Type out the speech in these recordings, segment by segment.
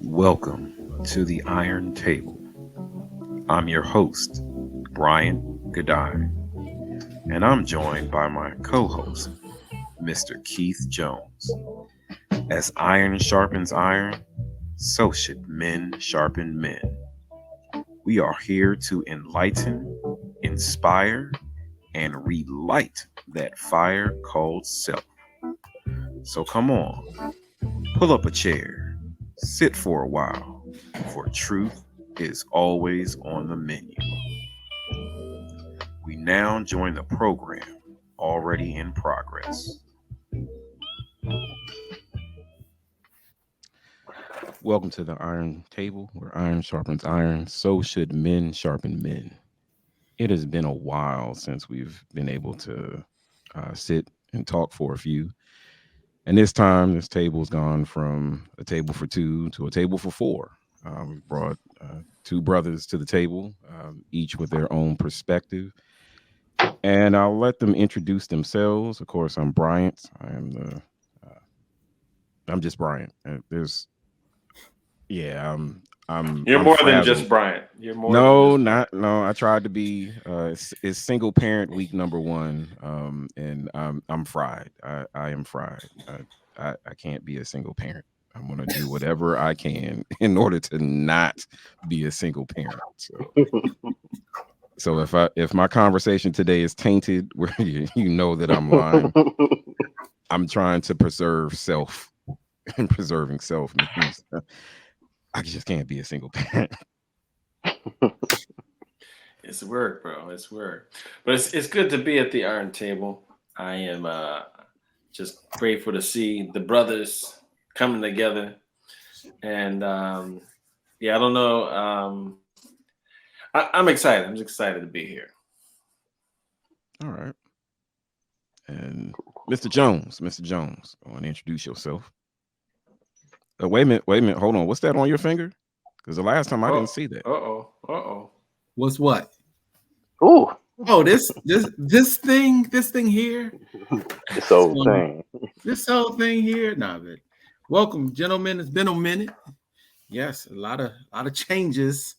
Welcome to the Iron Table. I'm your host, Brian Godine, and I'm joined by my co host, Mr. Keith Jones. As iron sharpens iron, so should men sharpen men. We are here to enlighten, inspire, and relight that fire called self. So come on, pull up a chair, sit for a while, for truth is always on the menu. We now join the program already in progress. Welcome to the Iron Table, where iron sharpens iron. So should men sharpen men. It has been a while since we've been able to sit and talk for a few. And this time, this table's gone from a table for two to a table for four. We brought two brothers to the table, each with their own perspective. And I'll let them introduce themselves. Of course, I'm Bryant. Uh, I'm just Bryant. Yeah, You're I'm more than just frazzled. Bryant. You're more than No, just Bryant. not no. I tried to be. It's single parent week number one, and I'm fried. I am fried. I can't be a single parent. I'm gonna do whatever I can in order to not be a single parent. So if my conversation today is tainted, where you know that I'm lying, I'm trying to preserve self, and preserving self means I just can't be a single parent. It's work, bro. It's work. But it's good to be at the Iron Table. I am just grateful to see the brothers coming together. And yeah, I don't know. I'm excited. I'm just excited to be here. All right. And Mr. Jones, I want to introduce yourself. Wait a minute, hold on. What's that on your finger? Because the last time I didn't Oh, see that. uh oh. What's what? Ooh, Oh, this thing here. this This old one, thing. this whole thing here. Nah, but welcome, gentlemen. It's been a minute. Yes, a lot of changes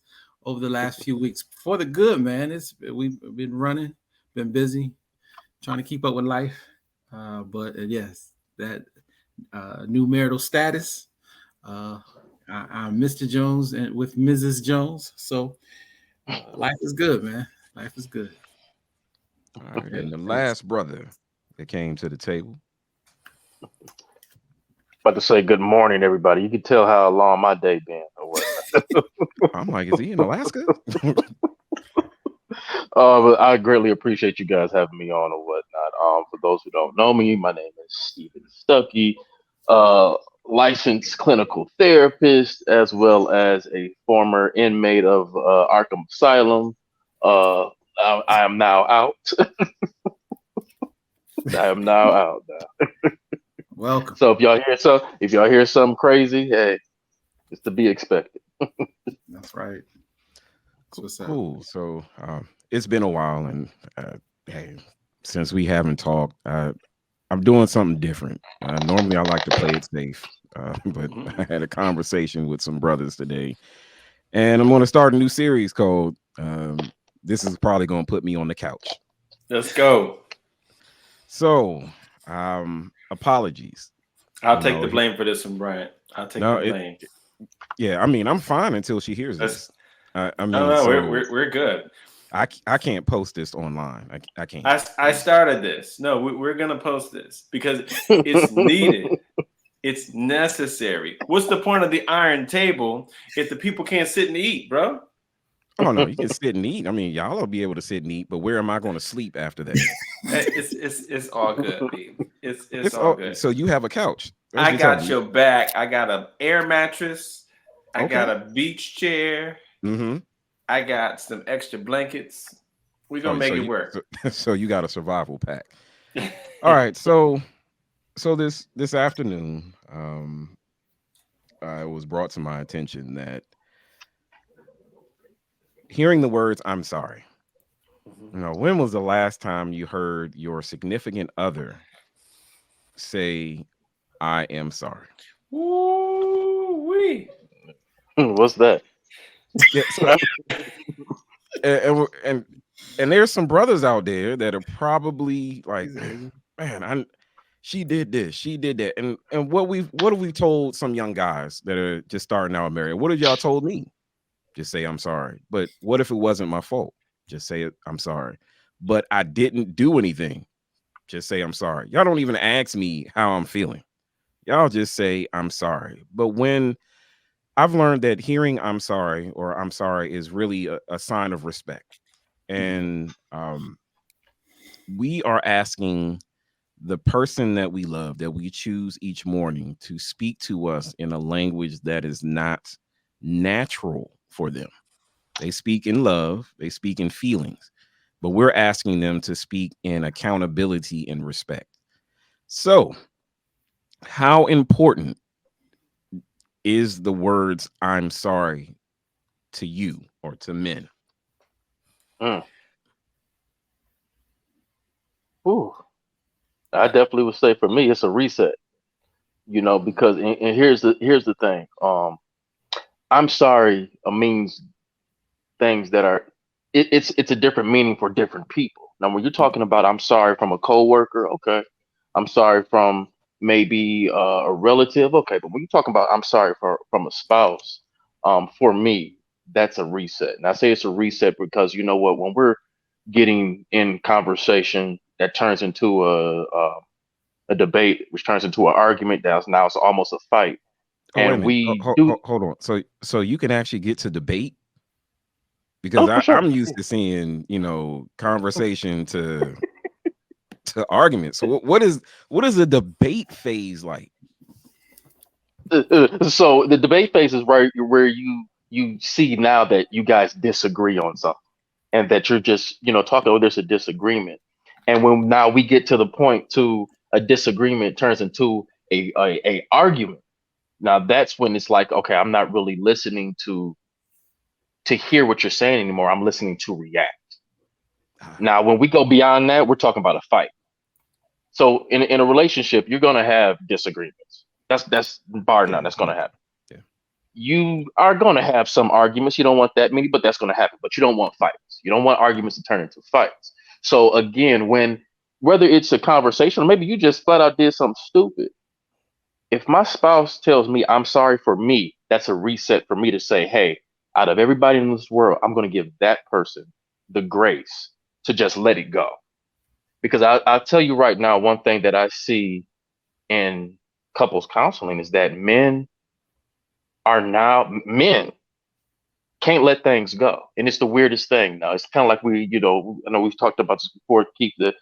over the last few weeks for the good, man. We've been running, been busy, trying to keep up with life. But yes, that new marital status. Uh, I'm Mr. Jones and with Mrs. Jones. So life is good, man. Life is good. All right. And the Thanks. last brother that came to the table. About to say good morning, everybody. You can tell how long my day been or what. I'm like, is he in Alaska? But I greatly appreciate you guys having me on or whatnot. For those who don't know me, my name is Stephen Stuckey, uh, licensed clinical therapist, as well as a former inmate of Arkham Asylum. Uh, I am now out. I am now out. Welcome. So if y'all hear something crazy, hey, it's to be expected. That's right. That's what's up. Cool. So it's been a while, and hey, since we haven't talked, I'm doing something different. Normally, I like to play it safe, but Mhm. I had a conversation with some brothers today, and I'm going to start a new series called. This is probably going to put me on the couch. Let's go. So, apologies. I'll You take know, the blame for this one, Bryant. I'll take the no, blame. yeah. I mean, I'm fine until she hears Let's. this. I No, mean, no, so we're good. I can't post this online. I can't. I started this. No, we're gonna post this because it's needed. It's necessary. What's the point of the Iron Table if the people can't sit and eat, bro? Oh no, you can sit and eat. I mean, y'all will be able to sit and eat, but where am I going to sleep after that? It's all good, B. It's It's all all good. so you have a couch. That's what I you're telling got me. your back. I got a air mattress. I got Okay. a beach chair. Mm-hmm. I got some extra blankets. We're gonna Oh, so make it you work. so you got a survival pack. All right. So this afternoon, it was brought to my attention that hearing the words "I'm sorry." Mhm. You know, when was the last time you heard your significant other say, "I am sorry"? Woo-wee. What's that? Yeah, so and there's some brothers out there that are probably like, man, she did this, she did that, and what have we told some young guys that are just starting out married? What have y'all told me? Just say I'm sorry. But what if it wasn't my fault? Just say it, I'm sorry. But I didn't do anything. Just say I'm sorry. Y'all don't even ask me how I'm feeling. Y'all just say I'm sorry. But when I've learned that hearing I'm sorry or I'm sorry is really a sign of respect. And we are asking the person that we love, that we choose each morning, to speak to us in a language that is not natural for them. They speak in love, they speak in feelings, but we're asking them to speak in accountability and respect. So, how important is the words I'm sorry to you or to men? Mm. Ooh. I definitely would say for me, it's a reset. Because and here's the thing. I'm sorry means things that are it's a different meaning for different people. Now, when you're talking about I'm sorry from a coworker, okay, I'm sorry from maybe a relative, okay, but when you're talking about I'm sorry from a spouse, for me, that's a reset. And I say it's a reset because you know what, when we're getting in conversation that turns into a debate, which turns into an argument that's now it's almost a fight, Oh, wait a and minute. we do. Hold on. So you can actually get to debate, because Oh, for sure. I'm used to seeing, conversation to argument. So what is a debate phase like? So the debate phase is where you see now that you guys disagree on something, and that you're just talking. Oh, there's a disagreement, and when now we get to the point to a disagreement turns into a argument. Now that's when it's like, okay, I'm not really listening to hear what you're saying anymore. I'm listening to react. Now, when we go beyond that, we're talking about a fight. So in a relationship, you're gonna have disagreements. That's bar none. That's gonna happen. Yeah. You are gonna have some arguments. You don't want that many, but that's gonna happen. But you don't want fights. You don't want arguments to turn into fights. So again, whether it's a conversation or maybe you just flat out did something stupid, if my spouse tells me I'm sorry for me, that's a reset for me to say, hey, out of everybody in this world, I'm going to give that person the grace to just let it go. Because I'll tell you right now, one thing that I see in couples counseling is that men can't let things go. And it's the weirdest thing. Now, it's kind of like I know we've talked about this before, Keith, the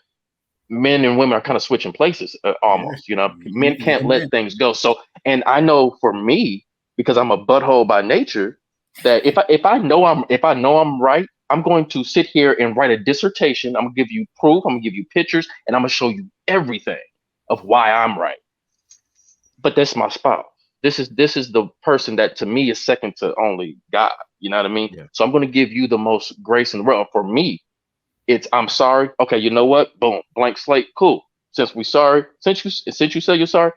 men and women are kind of switching places almost. Men can't let things go. So, and I know for me, because I'm a butthole by nature, that if I know I'm right, I'm going to sit here and write a dissertation. I'm gonna give you proof. I'm gonna give you pictures, and I'm gonna show you everything of why I'm right. But that's my spouse. This is the person that to me is second to only God. You know what I mean? Yeah. So I'm going to give you the most grace in the world. For me, it's I'm sorry. Okay, you know what? Boom, blank slate. Cool. Since you say you're sorry,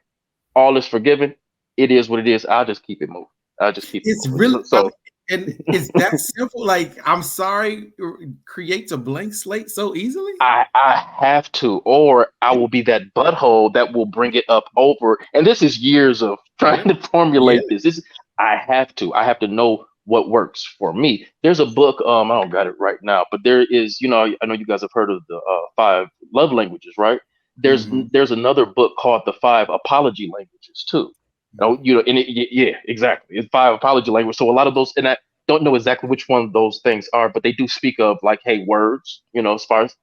all is forgiven. It is what it is. I'll just keep it moving. I'll just keep it It's moving. really, So and it's that simple. Like, I'm sorry creates a blank slate so easily. I have to, or I will be that butthole that will bring it up over. And this is years of trying to Yeah. formulate this. I have to. I have to know what works for me. There's a book. I don't got it right now, but there is. I know you guys have heard of the five love languages, right? There's Mhm. there's another book called the five apology languages too. And yeah, exactly. It's five apology languages. So a lot of those, and I don't know exactly which one of those things are, but they do speak of like, hey, words, as far as,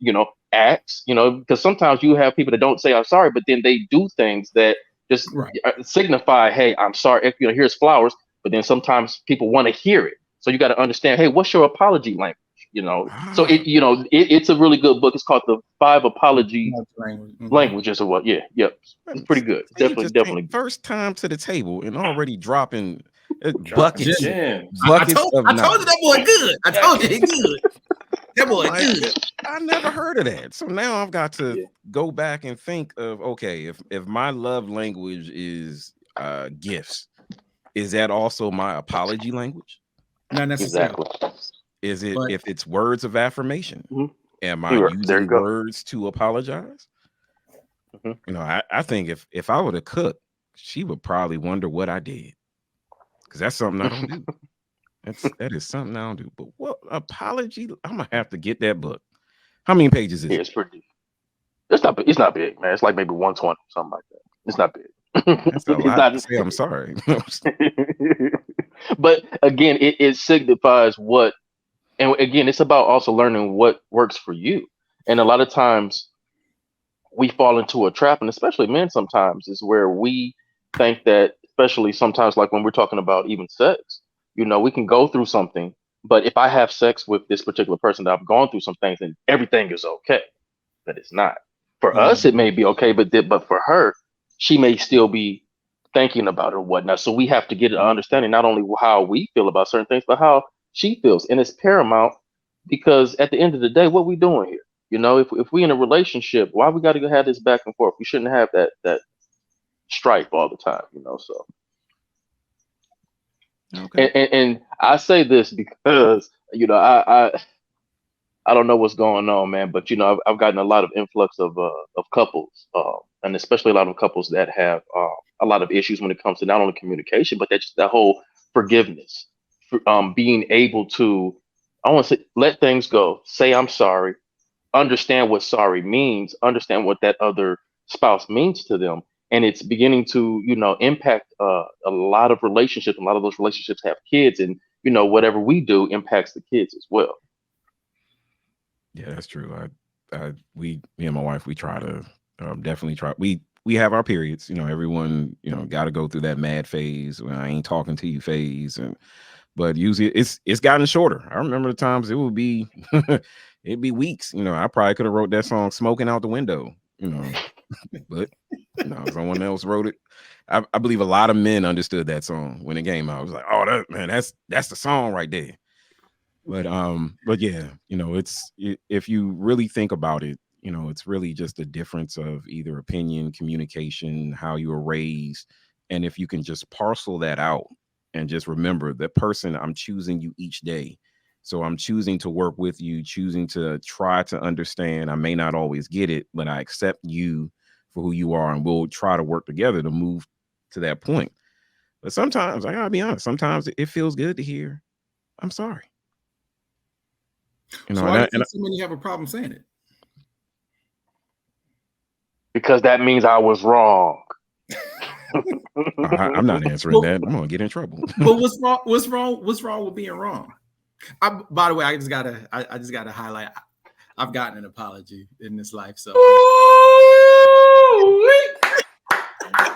acts, because sometimes you have people that don't say I'm sorry, but then they do things that just Right. signify, hey, I'm sorry. If, here's flowers, but then sometimes people want to hear it. So you got to understand, hey, what's your apology language? So it's a really good book. It's called the Five Apology Mhm. Languages or what? Yeah, yep. It's pretty good. Steve Definitely, just came definitely. first time to the table and already dropping Dropping buckets gems. I told of you knowledge. that boy good. I told you he good. That I'm boy like, good. I never heard of that. So now I've got to Yeah. go back and think of, okay, if my love language is gifts, is that also my apology language? Not necessarily. Exactly. Is it But- if it's words of affirmation? Mhm. Am I There you using go. words to apologize? Mhm. You know, I think if I were to cook, she would probably wonder what I did. Because that's something I don't do. That is something I don't do. But what apology? I'm gonna have to get that book. How many pages is Yeah, it? it's pretty. It's not big, man. It's like maybe 120, something like that. It's not big. That's a It's lot not. to say. I'm sorry. But again, it signifies what, and again, it's about also learning what works for you. And a lot of times we fall into a trap, and especially men sometimes, is where we think that, especially sometimes, like when we're talking about even sex, we can go through something, but if I have sex with this particular person that I've gone through some things and everything is okay, but it's not. For us, it may be okay, but for her, she may still be thinking about it or whatnot. So we have to get an understanding not only how we feel about certain things, but how she feels, and it's paramount because at the end of the day, what we doing here? If we in a relationship, why we got to have this back and forth? We shouldn't have that strife all the time. So, Okay. and I say this because I don't know what's going on, man, but I've gotten a lot of influx of couples, and especially a lot of couples that have a lot of issues when it comes to not only communication, but that's that whole forgiveness, being able to, I want to say, let things go, say I'm sorry, understand what sorry means, understand what that other spouse means to them, and it's beginning to impact a lot of relationships. A lot of those relationships have kids, and whatever we do impacts the kids as well. Yeah, that's true. Me and my wife, we try to definitely try. We have our periods. Everyone, got to go through that mad phase when I ain't talking to you phase, but usually it's gotten shorter. I remember the times it would be it'd be weeks. I probably could have wrote that song "Smoking Out the Window." But someone else wrote it. I believe a lot of men understood that song when it came out. I was like, oh, that's the song right there. But yeah, if you really think about it, it's really just a difference of either opinion, communication, how you were raised, and if you can just parcel that out and just remember that person, I'm choosing you each day. So I'm choosing to work with you, choosing to try to understand. I may not always get it, but I accept you for who you are, and we'll try to work together to move to that point. But sometimes, I gotta be honest, sometimes it feels good to hear, I'm sorry. So why do you think so many have a problem saying it? Because that means I was wrong. I'm not answering that. I'm gonna get in trouble. But what's wrong? What's wrong with being wrong? By the way, I just gotta highlight. I've gotten an apology in this life, so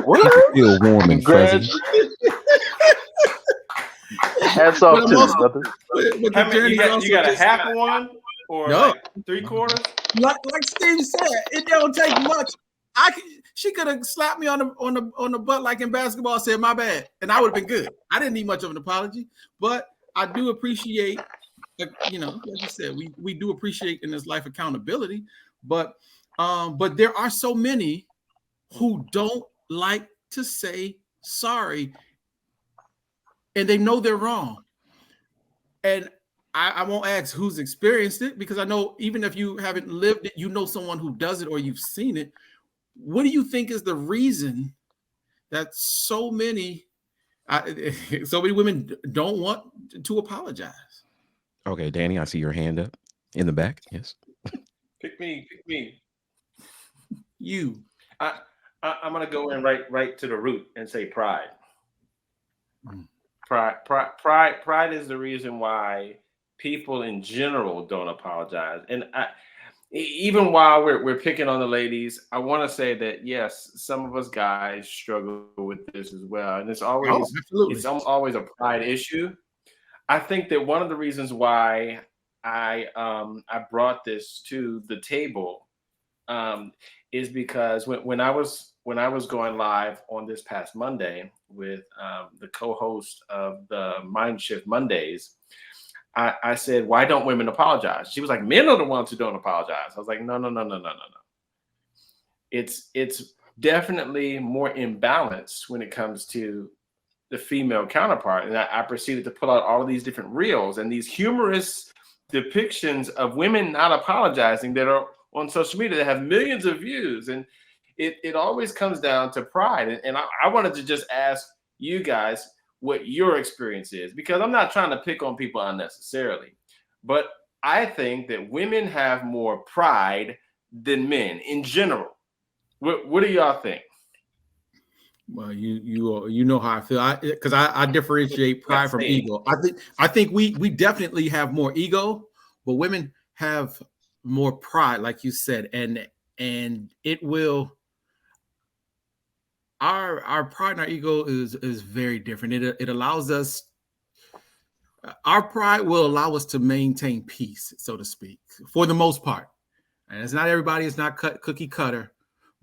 What? Feel warm and fuzzy. Hats off to you, brother. How many, you got a half of one or No. like 3/4? Like Steve said, it don't take much. She could have slapped me on the butt like in basketball, said my bad, and I would have been good. I didn't need much of an apology, but I do appreciate, like you said, we do appreciate in this life accountability, but there are so many who don't like to say sorry, and they know they're wrong. And I won't ask who's experienced it, because I know even if you haven't lived it, someone who does it or you've seen it. What do you think is the reason that so many women don't want to apologize? Okay, Danny, I see your hand up in the back. Yes. Pick me. You. I'm gonna go in right to the root and say pride. Pride is the reason why people in general don't apologize. And even while we're picking on the ladies, I want to say that yes, some of us guys struggle with this as well, and it's always always a pride issue. I think that one of the reasons why I brought this to the table is because when I was going live on this past Monday with the co-host of the Mind Shift Mondays, I said, why don't women apologize? She was like, men are the ones who don't apologize. I was like, no. It's definitely more imbalanced when it comes to the female counterpart, and I proceeded to pull out all of these different reels and these humorous depictions of women not apologizing that are on social media that have millions of views. And it always comes down to pride. And I wanted to just ask you guys what your experience is, because I'm not trying to pick on people unnecessarily, but I think that women have more pride than men in general. What do y'all think? Well, you know how I feel. Because I differentiate pride from ego. I think we definitely have more ego, but women have more pride, like you said, and it will. Our pride and our ego is very different. It allows us. Our pride will allow us to maintain peace, so to speak, for the most part. And it's not everybody. It's not cookie cutter.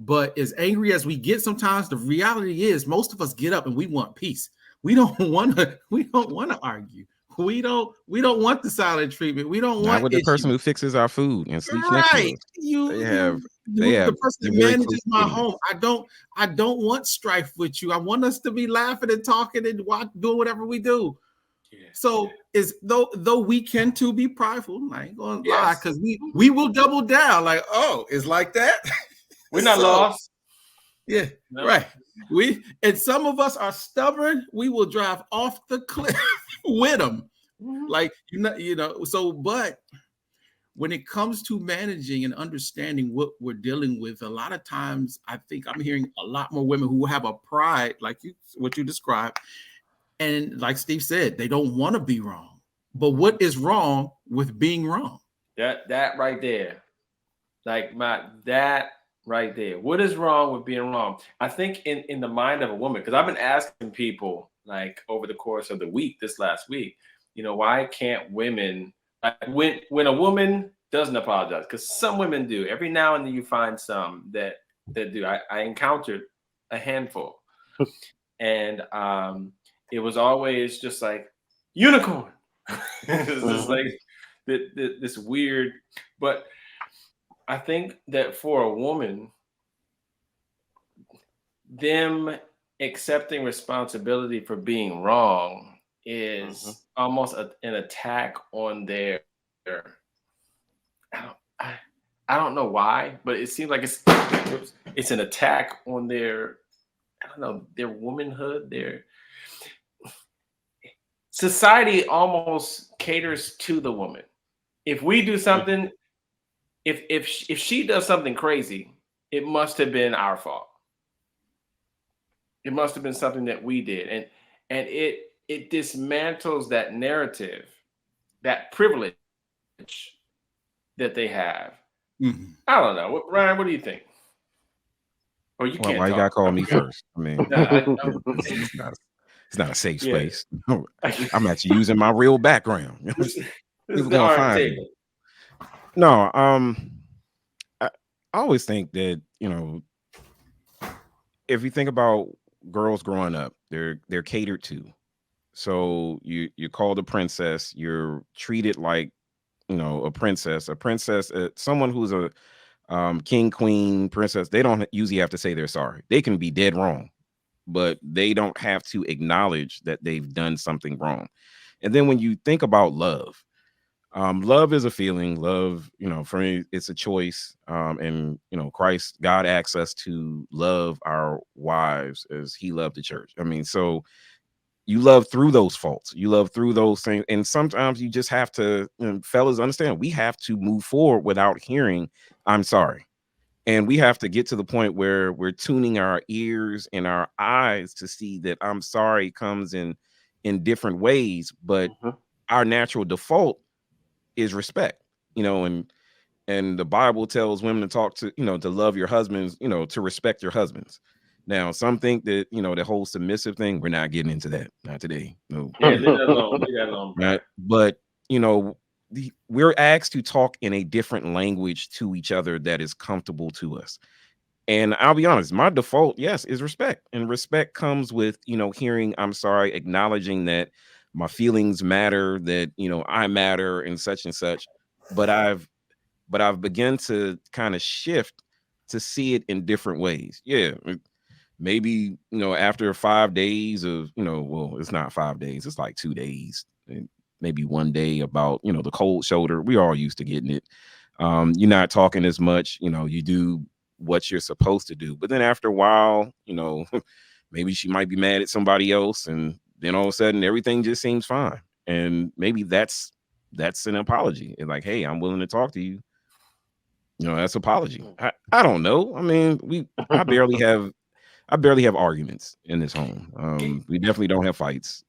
But as angry as we get sometimes, the reality is most of us get up and we want peace. We don't want to argue. We don't want the silent treatment. We don't Not want with the issues. person who fixes our food and sleeps next to us. They have the person that manages my idiots. home. I don't want strife with you. I want us to be laughing and talking and doing whatever we do. Yeah, so is though we can too be prideful. I ain't gonna lie, because we will double down. Like, oh, it's like that. We're not lost. Yeah, no. Right. And some of us are stubborn. We will drive off the cliff with them. Like, you know. So, but when it comes to managing and understanding what we're dealing with, a lot of times I think I'm hearing a lot more women who have a pride, like what you described. And like Steve said, they don't want to be wrong. But what is wrong with being wrong? That right there. That right there. What is wrong with being wrong? I think in the mind of a woman, because I've been asking people like over the course of the week, this last week, you know, why can't women, like when a woman doesn't apologize, because some women do. Every now and then you find some that do. I encountered a handful. And it was always just like unicorn. It's just like this weird, but I think that for a woman, them accepting responsibility for being wrong is almost an attack on their. I don't know why, but it seems like it's an attack on their. I don't know, their womanhood. Their society almost caters to the woman. If we do something. If she does something crazy, it must have been our fault. It must have been something that we did, and it dismantles that narrative, that privilege that they have. Mm-hmm. I don't know, Ryan. What do you think? Or you can't. Why you gotta call me first? I mean, it's not a safe space. I'm actually using my real background. People gonna find me. No, I always think that, you know, if you think about girls growing up, they're catered to. So you're called a princess. You're treated like, you know, a princess. Someone who's a king, queen, princess. They don't usually have to say they're sorry. They can be dead wrong, but they don't have to acknowledge that they've done something wrong. And then when you think about love. Love is a feeling. Love, you know, for me, it's a choice. And you know, God asks us to love our wives as He loved the church. I mean, so you love through those faults. You love through those things, and sometimes you just have to, you know, fellas, understand we have to move forward without hearing "I'm sorry," and we have to get to the point where we're tuning our ears and our eyes to see that "I'm sorry" comes in different ways, but our natural default is respect, you know, and the Bible tells women to talk to, you know, to love your husbands, you know, to respect your husbands. Now, some think that, you know, the whole submissive thing, we're not getting into that. Not today. No. Yeah, leave that alone. Right? But, you know, we're asked to talk in a different language to each other that is comfortable to us. And I'll be honest, my default, yes, is respect. And respect comes with, you know, hearing "I'm sorry," acknowledging that my feelings matter, that, you know, I matter and such. But I've begun to kind of shift to see it in different ways. Yeah. maybe, after 5 days of, well, it's not 5 days, it's like 2 days, and maybe one day about, the cold shoulder. We all used to getting it. You're not talking as much, you do what you're supposed to do. But then after a while, maybe she might be mad at somebody else, and then all of a sudden everything just seems fine. And maybe that's an apology. And like, hey, I'm willing to talk to you. That's apology. I don't know. I mean, I barely have arguments in this home. We definitely don't have fights.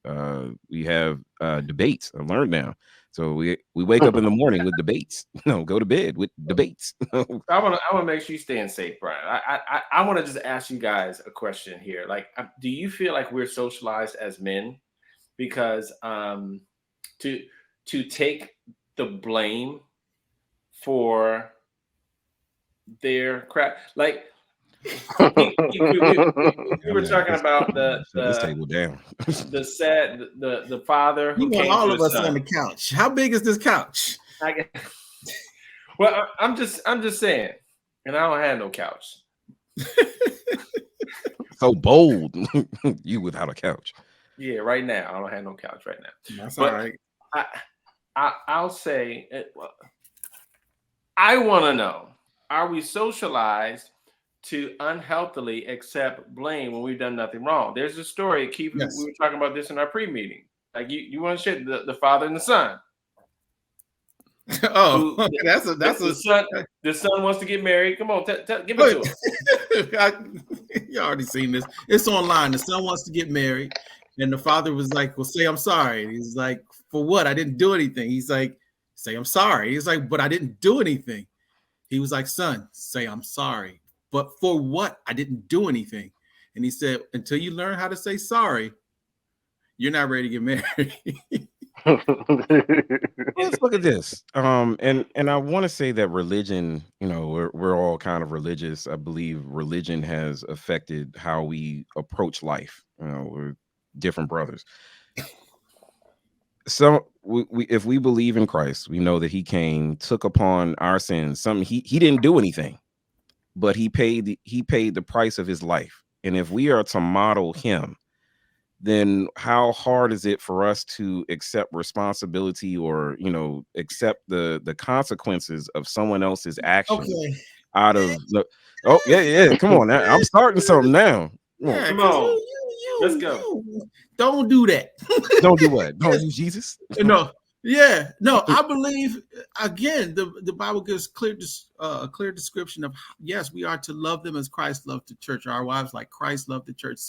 We have debates. I learned now. So we wake up in the morning with debates. Go to bed with debates. I want to make sure you're staying safe, Brian. I want to just ask you guys a question here. Like, do you feel like we're socialized as men? Because to take the blame for their crap, like we were talking about this table down. the father who You want came all to of the us son. on the couch. How big is this couch? Well, I'm just saying, and I don't have no couch. So bold. You without a couch. Yeah, right now I don't have no couch right now. That's But all right. I'll say, I want to know: are we socialized to unhealthily accept blame when we've done nothing wrong? There's a story, Keith. Yes. We were talking about this in our pre-meeting. Like you want to share the father and the son. Oh, The son wants to get married. Come on, give it to him. You already seen this. It's online. The son wants to get married, and the father was like, "Well, say I'm sorry." He's like, "For what? I didn't do anything." He's like, "Say I'm sorry." He's like, "But I didn't do anything." He was like, "Son, say I'm sorry. But for what? I didn't do anything." And he said, "Until you learn how to say sorry, you're not ready to get married." Let's look at this. And I want to say that religion, we're all kind of religious. I believe religion has affected how we approach life. We're different brothers. So if we believe in Christ, we know that he came, took upon our sins. He didn't do anything, but he paid the price of his life. And if we are to model him, then how hard is it for us to accept responsibility or accept the consequences of someone else's action? Okay. Out of come on now. I'm starting something now. Yeah, Come on. Let's go. Don't do that. Don't do what? Don't use Jesus. No. Yeah. No, I believe again the Bible gives a clear description of yes, we are to love them as Christ loved the church, our wives like Christ loved the church.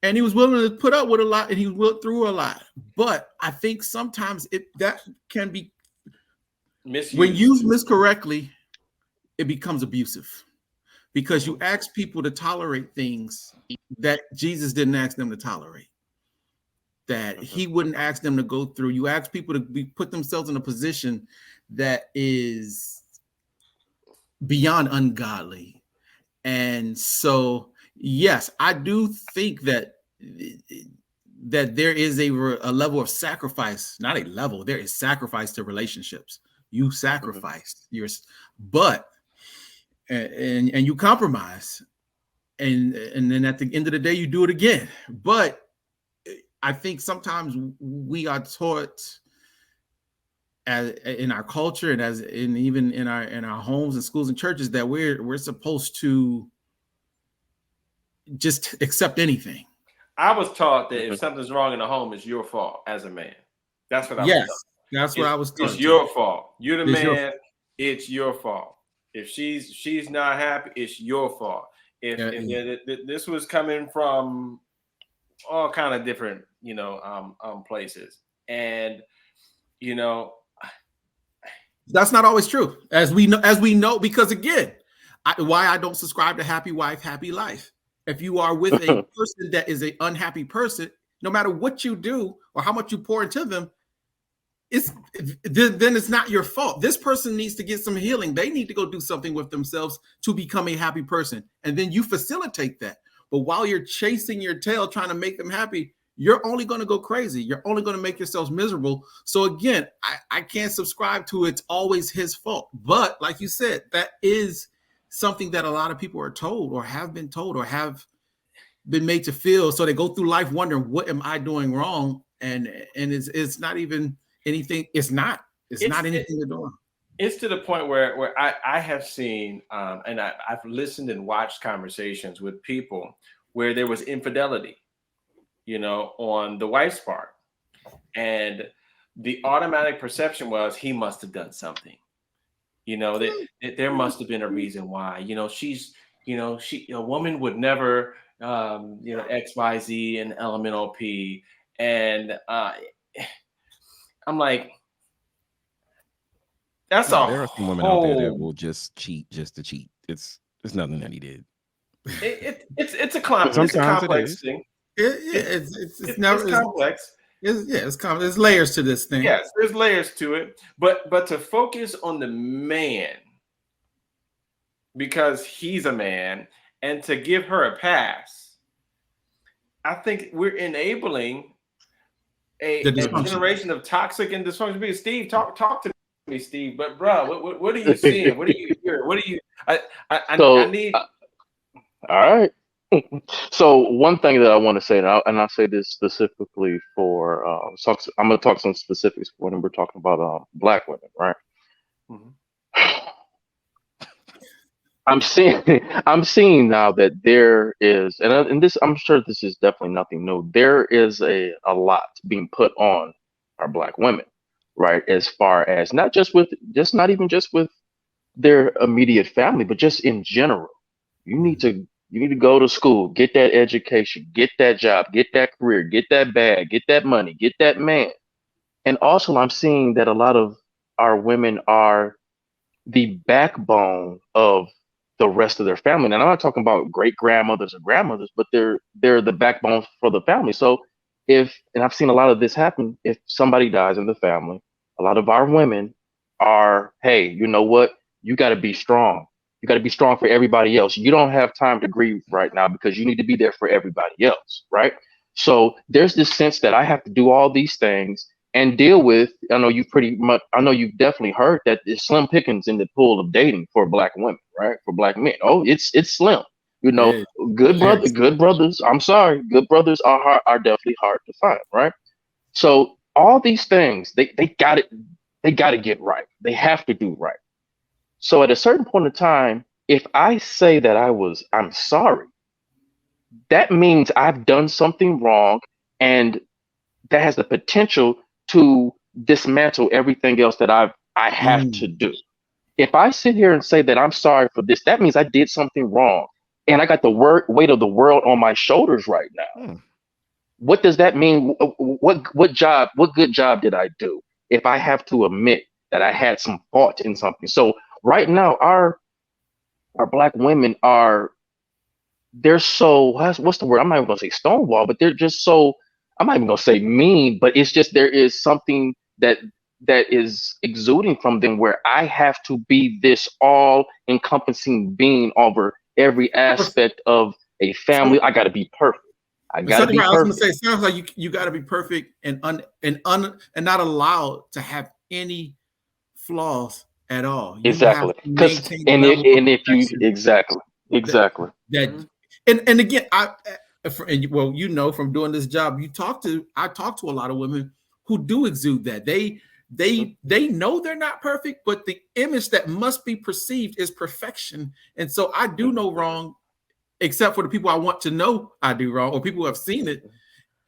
And he was willing to put up with a lot, and he went through a lot. But I think sometimes that can be misused. When used miscorrectly, it becomes abusive because you ask people to tolerate things that Jesus didn't ask them to tolerate, that he wouldn't ask them to go through. You ask people to put themselves in a position that is beyond ungodly. And so, yes, I do think that there is a level of sacrifice, not a level, there is sacrifice to relationships. You sacrifice yours, but and you compromise, and then at the end of the day, you do it again. But I think sometimes we are taught in our culture and even in our homes and schools and churches that we're supposed to just accept anything. I was taught that if something's wrong in the home, it's your fault as a man. That's what I was taught. That's what I was taught. It's your fault. You're the man. It's your fault. If she's not happy, it's your fault. This was coming from all kind of different, places, and that's not always true, as we know, because again, why I don't subscribe to happy wife, happy life. If you are with a person that is an unhappy person, no matter what you do or how much you pour into them, then it's not your fault. This person needs to get some healing. They need to go do something with themselves to become a happy person. And then you facilitate that. But while you're chasing your tail, trying to make them happy, you're only going to go crazy. You're only going to make yourselves miserable. So again, I can't subscribe to it's always his fault. But like you said, that is something that a lot of people are told or have been told or have been made to feel. So they go through life wondering, what am I doing wrong? And it's not even anything. It's not anything they're doing. It's to the point where I have seen and I've listened and watched conversations with people where there was infidelity, on the wife's part, and the automatic perception was he must have done something. That there must have been a reason why. A woman would never, XYZ and elemental P, and I'm like, that's No, a there are some women out there that whole. will just cheat just to cheat. It's nothing that he did. It's a Sometimes it complex is. thing. It's never It's complex. There's layers to this thing. Yes, there's layers to it, but to focus on the man because he's a man and to give her a pass, I think we're enabling a generation of toxic and dysfunctional. Steve, talk to me, Steve. But bro, what are you seeing? What are you hearing? What are you? I need. All right. So one thing that I want to say, and I'll say this specifically for, I'm going to talk some specifics when we're talking about Black women, right? Mhm. I'm seeing now that there is, and this, I'm sure this is definitely nothing new. There is a lot being put on our Black women, right? As far as not even just with their immediate family, but just in general. You need to go to school, get that education, get that job, get that career, get that bag, get that money, get that man. And also, I'm seeing that a lot of our women are the backbone of the rest of their family. And I'm not talking about great grandmothers or grandmothers, but they're the backbone for the family. So and I've seen a lot of this happen, if somebody dies in the family, a lot of our women are, hey, you know what? You got to be strong. You got to be strong for everybody else. You don't have time to grieve right now because you need to be there for everybody else, right? So there's this sense that I have to do all these things and deal with. I know you've definitely heard that there's slim pickings in the pool of dating for Black women, right? For Black men. Oh, it's slim. You know, Yeah, good brothers. I'm sorry, good brothers are definitely hard to find, right? So all these things, they got to get right. They have to do right. So at a certain point in time, if I say that I'm sorry, that means I've done something wrong, and that has the potential to dismantle everything else that I have to do. If I sit here and say that I'm sorry for this, that means I did something wrong, and I got the weight of the world on my shoulders right now. What does that mean? What good job did I do if I have to admit that I had some fault in something? So right now, our Black women they're so, what's the word? I'm not even gonna say stonewall, but they're just so, I'm not even gonna say mean, but it's just there is something that is exuding from them where I have to be this all encompassing being over every aspect of a family. I gotta be perfect. I gotta be I was going to perfect. say, it sounds like you got to be perfect and not allowed to have any flaws at all. You have Exactly. to maintain a And level of if you, perfection exactly. that and again, well, from doing this job, I talk to a lot of women who do exude that. They know they're not perfect, but the image that must be perceived is perfection. And so I do no wrong, except for the people I want to know I do wrong, or people who have seen it.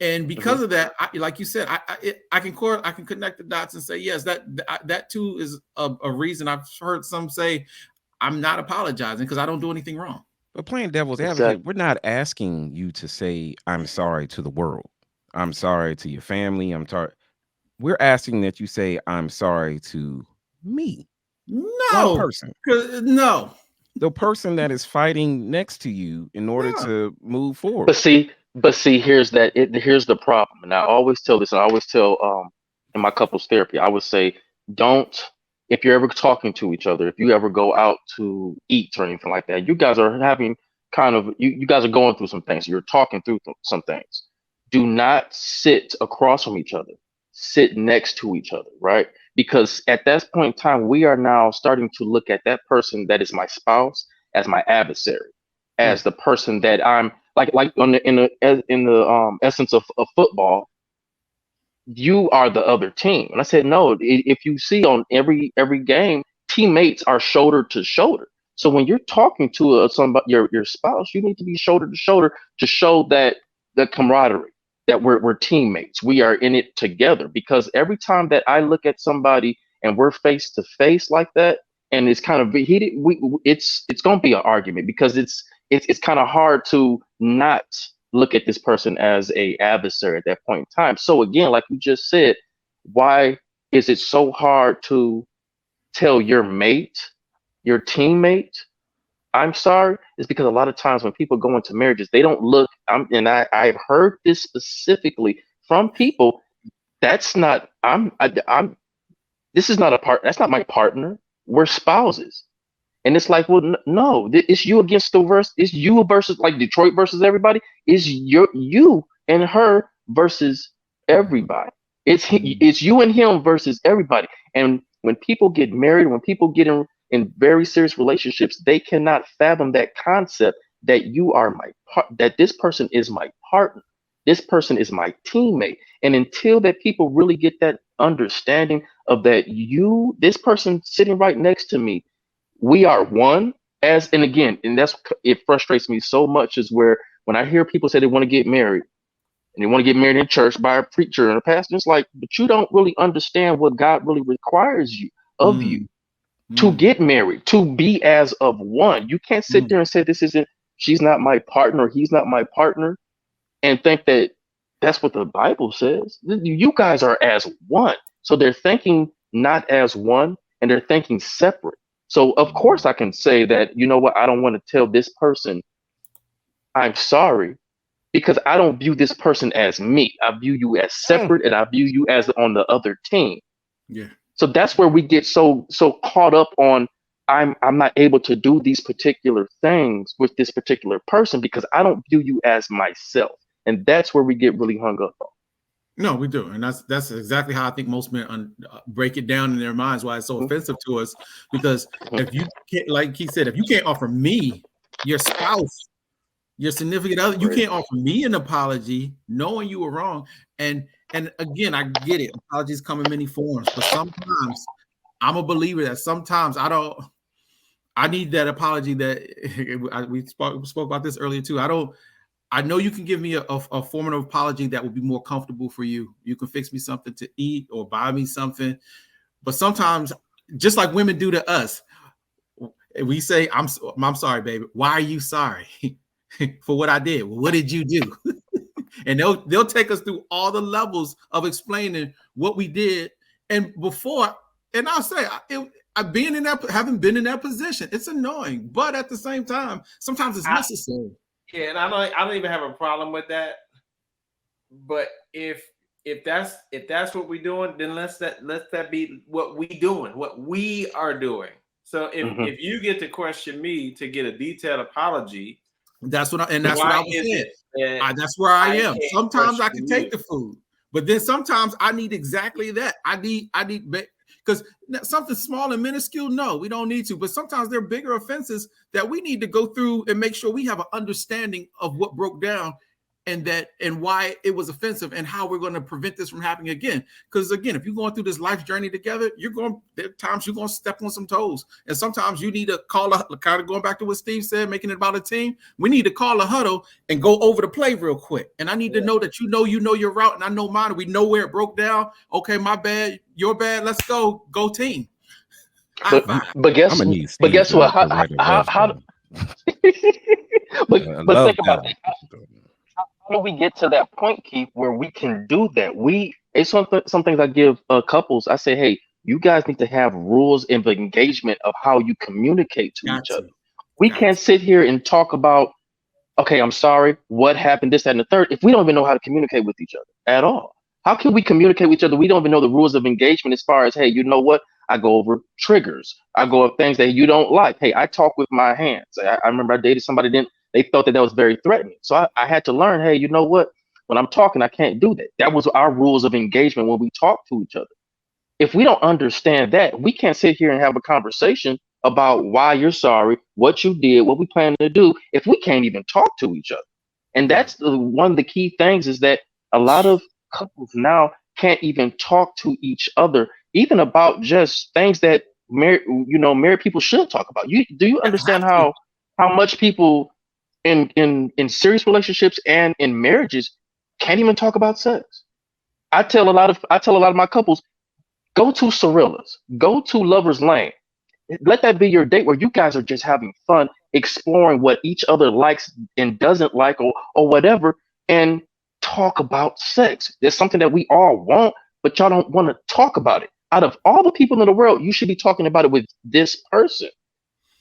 And because of that, like you said, I can connect the dots and say, yes, that too is a reason. I've heard some say, I'm not apologizing because I don't do anything wrong. But playing devil's advocate, Exactly. we're not asking you to say, I'm sorry to the world. I'm sorry to your family. We're asking that you say, I'm sorry to me. One No, person. no, The person that is fighting next to you in order no. to move forward. But see, here's the problem. And I always tell this, and I always tell in my couples therapy, I would say, don't, if you're ever talking to each other, if you ever go out to eat or anything like that, you guys are having you guys are going through some things. You're talking through some things. Do not sit across from each other. Sit next to each other, right? Because at that point in time, we are now starting to look at that person that is my spouse as my adversary, as the person that I'm like on the in the essence of football. You are the other team. And I said, no, if you see on every game, teammates are shoulder to shoulder. So when you're talking to somebody, your spouse, you need to be shoulder to shoulder to show that the camaraderie, that we're teammates. We are in it together. Because every time that I look at somebody and we're face to face like that, and it's kind of heated, it's going to be an argument because it's kind of hard to not look at this person as a adversary at that point in time. So again, like you just said, why is it so hard to tell your mate, your teammate, I'm sorry? It's because a lot of times when people go into marriages, they don't look. I've heard this specifically from people. That's not. I'm. This is not a part. That's not my partner. We're spouses. And it's like, well, no, it's you against the verse. It's you versus like Detroit versus everybody. It's you and her versus everybody. It's you and him versus everybody. And when people get married, when people get in very serious relationships, they cannot fathom that concept that you are that this person is my partner. This person is my teammate. And until that people really get that understanding of that this person sitting right next to me, we are one and again, and it frustrates me so much is where when I hear people say they want to get married and they want to get married in church by a preacher and a pastor, it's like, but you don't really understand what God really requires of you to get married, to be as of one. You can't sit there and say she's not my partner, he's not my partner, and think that that's what the Bible says. You guys are as one. So they're thinking not as one, and they're thinking separate. So of course I can say that, you know what, I don't want to tell this person I'm sorry because I don't view this person as me. I view you as separate and I view you as on the other team. Yeah. So that's where we get so caught up on I'm not able to do these particular things with this particular person because I don't view you as myself. And that's where we get really hung up on. No, we do, and that's exactly how I think most men break it down in their minds. Why it's so offensive to us, because if you can't, like he said, if you can't offer me, your spouse, your significant other, you can't offer me an apology, knowing you were wrong. And again, I get it. Apologies come in many forms, but sometimes I'm a believer that sometimes I need that apology that we spoke about this earlier too. I know you can give me a form of apology that will be more comfortable for you. You can fix me something to eat or buy me something. But sometimes, just like women do to us, we say, I'm sorry, baby. Why are you sorry? For what I did. What did you do? And they'll take us through all the levels of explaining what we did. And I'll say, having been in that position, it's annoying. But at the same time, sometimes it's necessary. Yeah, and I don't even have a problem with that. But if that's what we're doing, then let that be what we are doing. So if you get to question me to get a detailed apology, that's what I was saying. That's where I am. Sometimes I can take the food, but then sometimes I need exactly that. I need because something small and minuscule, no, we don't need to. But sometimes there are bigger offenses that we need to go through and make sure we have an understanding of what broke down and why it was offensive and how we're going to prevent this from happening again. Because again, if you're going through this life journey together, there are times you're going to step on some toes. And sometimes you need to kind of going back to what Steve said, making it about a team. We need to call a huddle and go over the play real quick. And I need to know that you know your route and I know mine. We know where it broke down. Okay, my bad, your bad. Let's go team. But guess what? How but think about it. How do we get to that point, Keith, where we can do that? It's some things I give couples. I say, hey, you guys need to have rules of engagement of how you communicate to each other. We can't sit here and talk about, okay, I'm sorry, what happened, this, that, and the third, if we don't even know how to communicate with each other at all. How can we communicate with each other? We don't even know the rules of engagement as far as, hey, you know what? I go over triggers. I go over things that you don't like. Hey, I talk with my hands. I remember I dated somebody, they thought that was very threatening. So I had to learn, hey, you know what? When I'm talking, I can't do that. That was our rules of engagement when we talk to each other. If we don't understand that, we can't sit here and have a conversation about why you're sorry, what you did, what we plan to do, if we can't even talk to each other? And that's one of the key things is that a lot of couples now can't even talk to each other, even about just things that married people should talk about. Do you understand Have to. how much people in serious relationships and in marriages can't even talk about sex? I tell a lot of my couples, go to Cirillas, go to Lover's Lane. Let that be your date where you guys are just having fun, exploring what each other likes and doesn't like, or whatever, and talk about sex. There's something that we all want, but y'all don't want to talk about it. Out of all the people in the world, you should be talking about it with this person.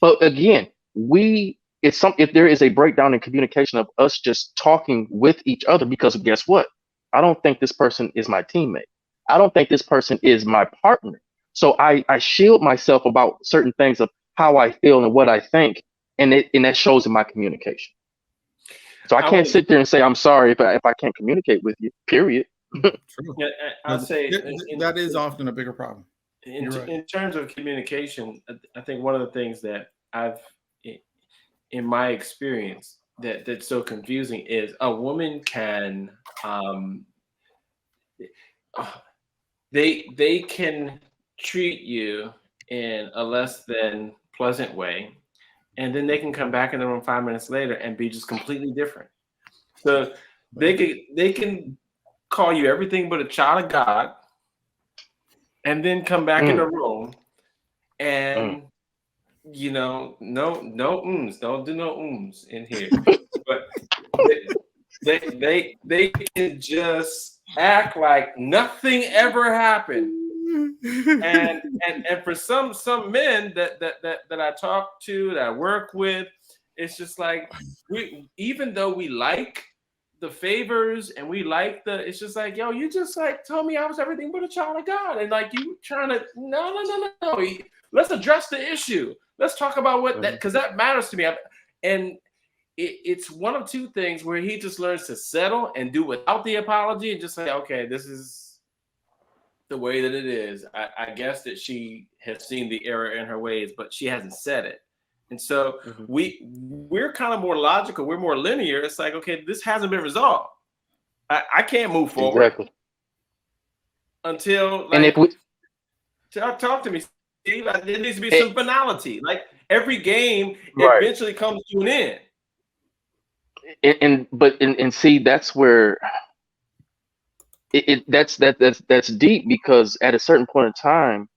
But again, if there is a breakdown in communication of us just talking with each other, because guess what? I don't think this person is my teammate. I don't think this person is my partner. So I shield myself about certain things of how I feel and what I think, and that shows in my communication. So I I can't would, sit there and say I'm sorry if I can't communicate with you. Period. True. yeah, I'll say That is often a bigger problem. You're right. in terms of communication, I think one of the things that I've in my experience that's so confusing is a woman can they can treat you in a less than pleasant way, and then they can come back in the room 5 minutes later and be just completely different. So they can call you everything but a child of God, and then come back in the room and no ums, don't do no ums in here. But they can just act like nothing ever happened. And for some men that I talk to, that I work with, it's just like even though we like the favors and we like it's just like, yo, you just like told me I was everything but a child of God, and like you trying to no. Let's address the issue. Let's talk about what that, because that matters to me. And it's one of two things where he just learns to settle and do without the apology and just say, okay, this is the way that it is. I guess that she has seen the error in her ways, but she hasn't said it. And so we're kind of more logical. We're more linear. It's like, okay, this hasn't been resolved. I can't move forward until like, and if we talk to me, Steve. Like, there needs to be some finality. Like every game eventually comes to an end. And see, that's where that's deep, because at a certain point in time,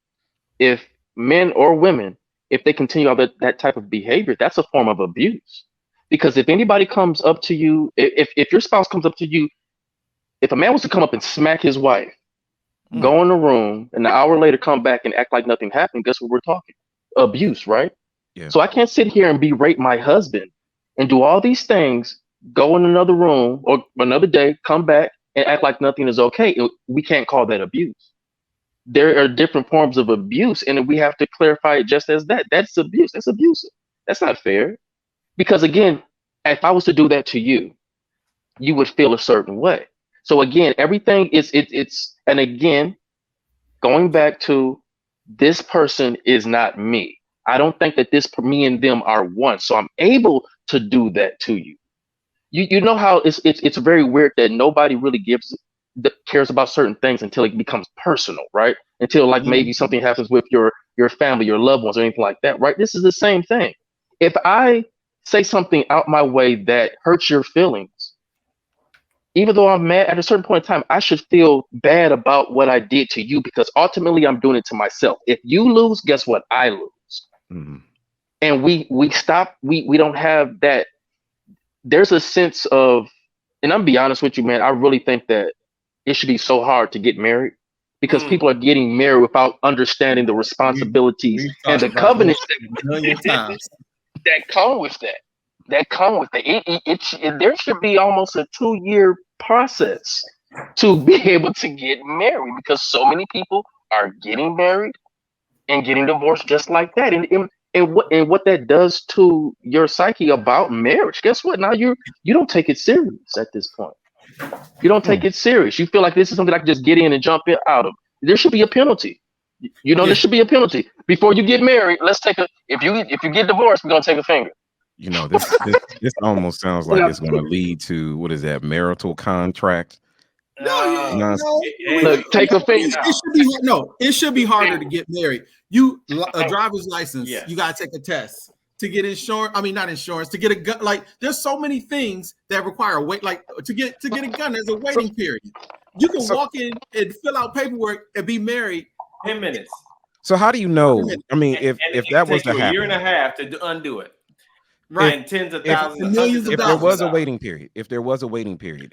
if men or women, if they continue all that type of behavior, that's a form of abuse. Because if anybody comes up to you, if your spouse comes up to you, if a man was to come up and smack his wife, go in the room, and an hour later come back and act like nothing happened, guess what we're talking? Abuse, right? Yeah. So I can't sit here and berate my husband and do all these things, go in another room or another day, come back and act like nothing is okay. We can't call that abuse. There are different forms of abuse, and we have to clarify it just as that. That's abuse. That's abusive. That's not fair. Because again, if I was to do that to you, you would feel a certain way. So again, everything it's and again, going back to, this person is not me. I don't think that me and them are one. So I'm able to do that to you. You know how it's very weird that nobody really cares about certain things until it becomes personal, right? Until like maybe something happens with your family, your loved ones, or anything like that, right? This is the same thing. If I say something out my way that hurts your feelings, even though I'm mad, at a certain point in time, I should feel bad about what I did to you, because ultimately I'm doing it to myself. If you lose, guess what? I lose. And we stop. We don't have that. There's a sense of, and I'm be honest with you, man, I really think that it should be so hard to get married, because people are getting married without understanding the responsibilities and the covenants that come with that. There should be almost a 2-year process to be able to get married, because so many people are getting married and getting divorced just like that. And what that does to your psyche about marriage, guess what? Now you don't take it serious at this point. You don't take it serious. You feel like this is something I can just get in and jump out of. There should be a penalty. You know, Yeah. there should be a penalty before you get married. Let's take a if you get divorced, we're gonna take a finger. You know, this almost sounds like Yeah. it's going to lead to what is that marital contract? No, Nonsense. Look, take a finger. it should be no. It should be harder to get married. A driver's license. Yes. You gotta take a test to get insurance. I mean, not insurance to get a gun. Like, there's so many things that require a wait. Like to get a gun, there's a waiting period. You can walk in and fill out paperwork and be married 10 minutes. So how do you know? I mean, And if it that can was take to you a year and a happen, half to undo it. right. And tens of if- thousands, and millions of if there dollars. was a waiting period,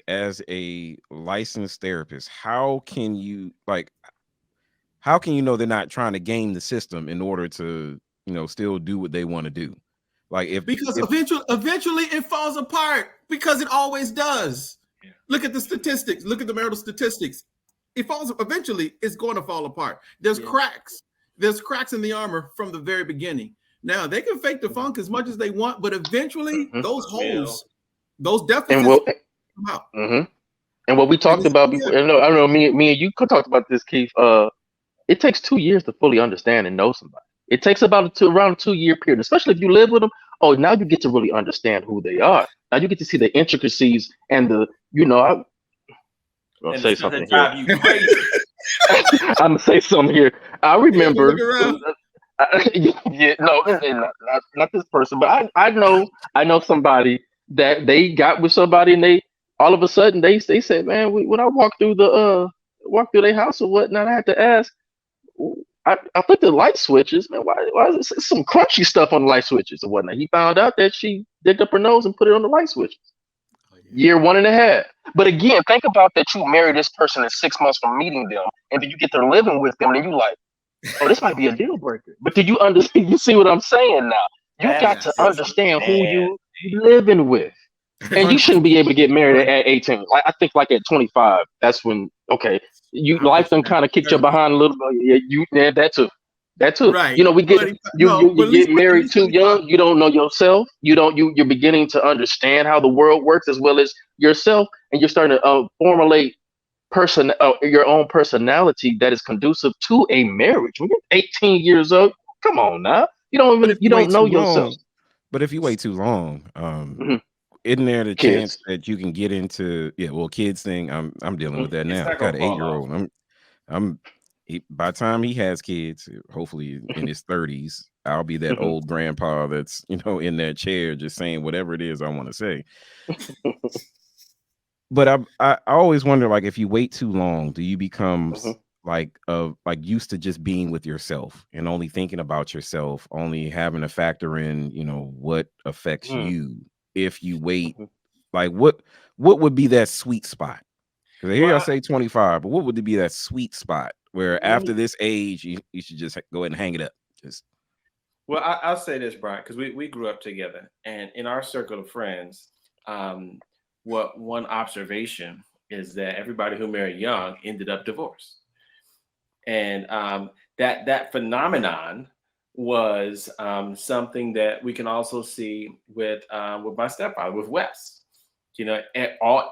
as a licensed therapist, how can you know they're not trying to game the system in order to, still do what they want to do? Like Because eventually it falls apart because it always does. Yeah. Look at the statistics. Look at the marital statistics. It falls eventually. It's going to fall apart. There's cracks. There's cracks in the armor from the very beginning. Now they can fake the funk as much as they want, but eventually those holes, those deficits, come out. And what we talked about before, I don't know, me and you talked about this, Keith. It takes 2 years to fully understand and know somebody. It takes about around a 2-year period, especially if you live with them. Oh, now you get to really understand who they are. Now you get to see the intricacies and I'm gonna say something here. You crazy. I'm gonna say something here. I remember. Not this person, but I know somebody that they got with somebody, and they all of a sudden they said, man, when I walked through their house or whatnot, I had to ask. I put the light switches, man. Why is it some crunchy stuff on the light switches or whatnot? He found out that she dipped up her nose and put it on the light switches. Year 1.5. But again, think about that. You marry this person in 6 months from meeting them, and then you get to living with them, and you like, oh, this might be a deal breaker. But did you understand? You see what I'm saying now? You got to understand who you living with, and you shouldn't be able to get married at 18. I think like at 25, that's when life done kind of kicked you behind a little bit. Yeah, that too. Right. We get you get married too young. You don't know yourself. You're beginning to understand how the world works as well as yourself, and you're starting to formulate your own personality that is conducive to a marriage. When you're 18 years old, come on now. You don't know yourself. But if you wait too long, isn't there the chance that you can get into kids thing? I'm dealing with that now. I got an 8-year-old. By the time he has kids, hopefully in his 30s, I'll be that old grandpa that's in that chair just saying whatever it is I want to say. But I always wonder, like, if you wait too long, do you become like used to just being with yourself and only thinking about yourself, only having to factor in what affects you? If you wait, like what would be that sweet spot? Because here I say 25, but what would be that sweet spot where after this age you should just go ahead and hang it up? Well, I'll say this, Brian, because we grew up together, and in our circle of friends, what one observation is that everybody who married young ended up divorced, and that phenomenon was something that we can also see with my stepfather, with Wes.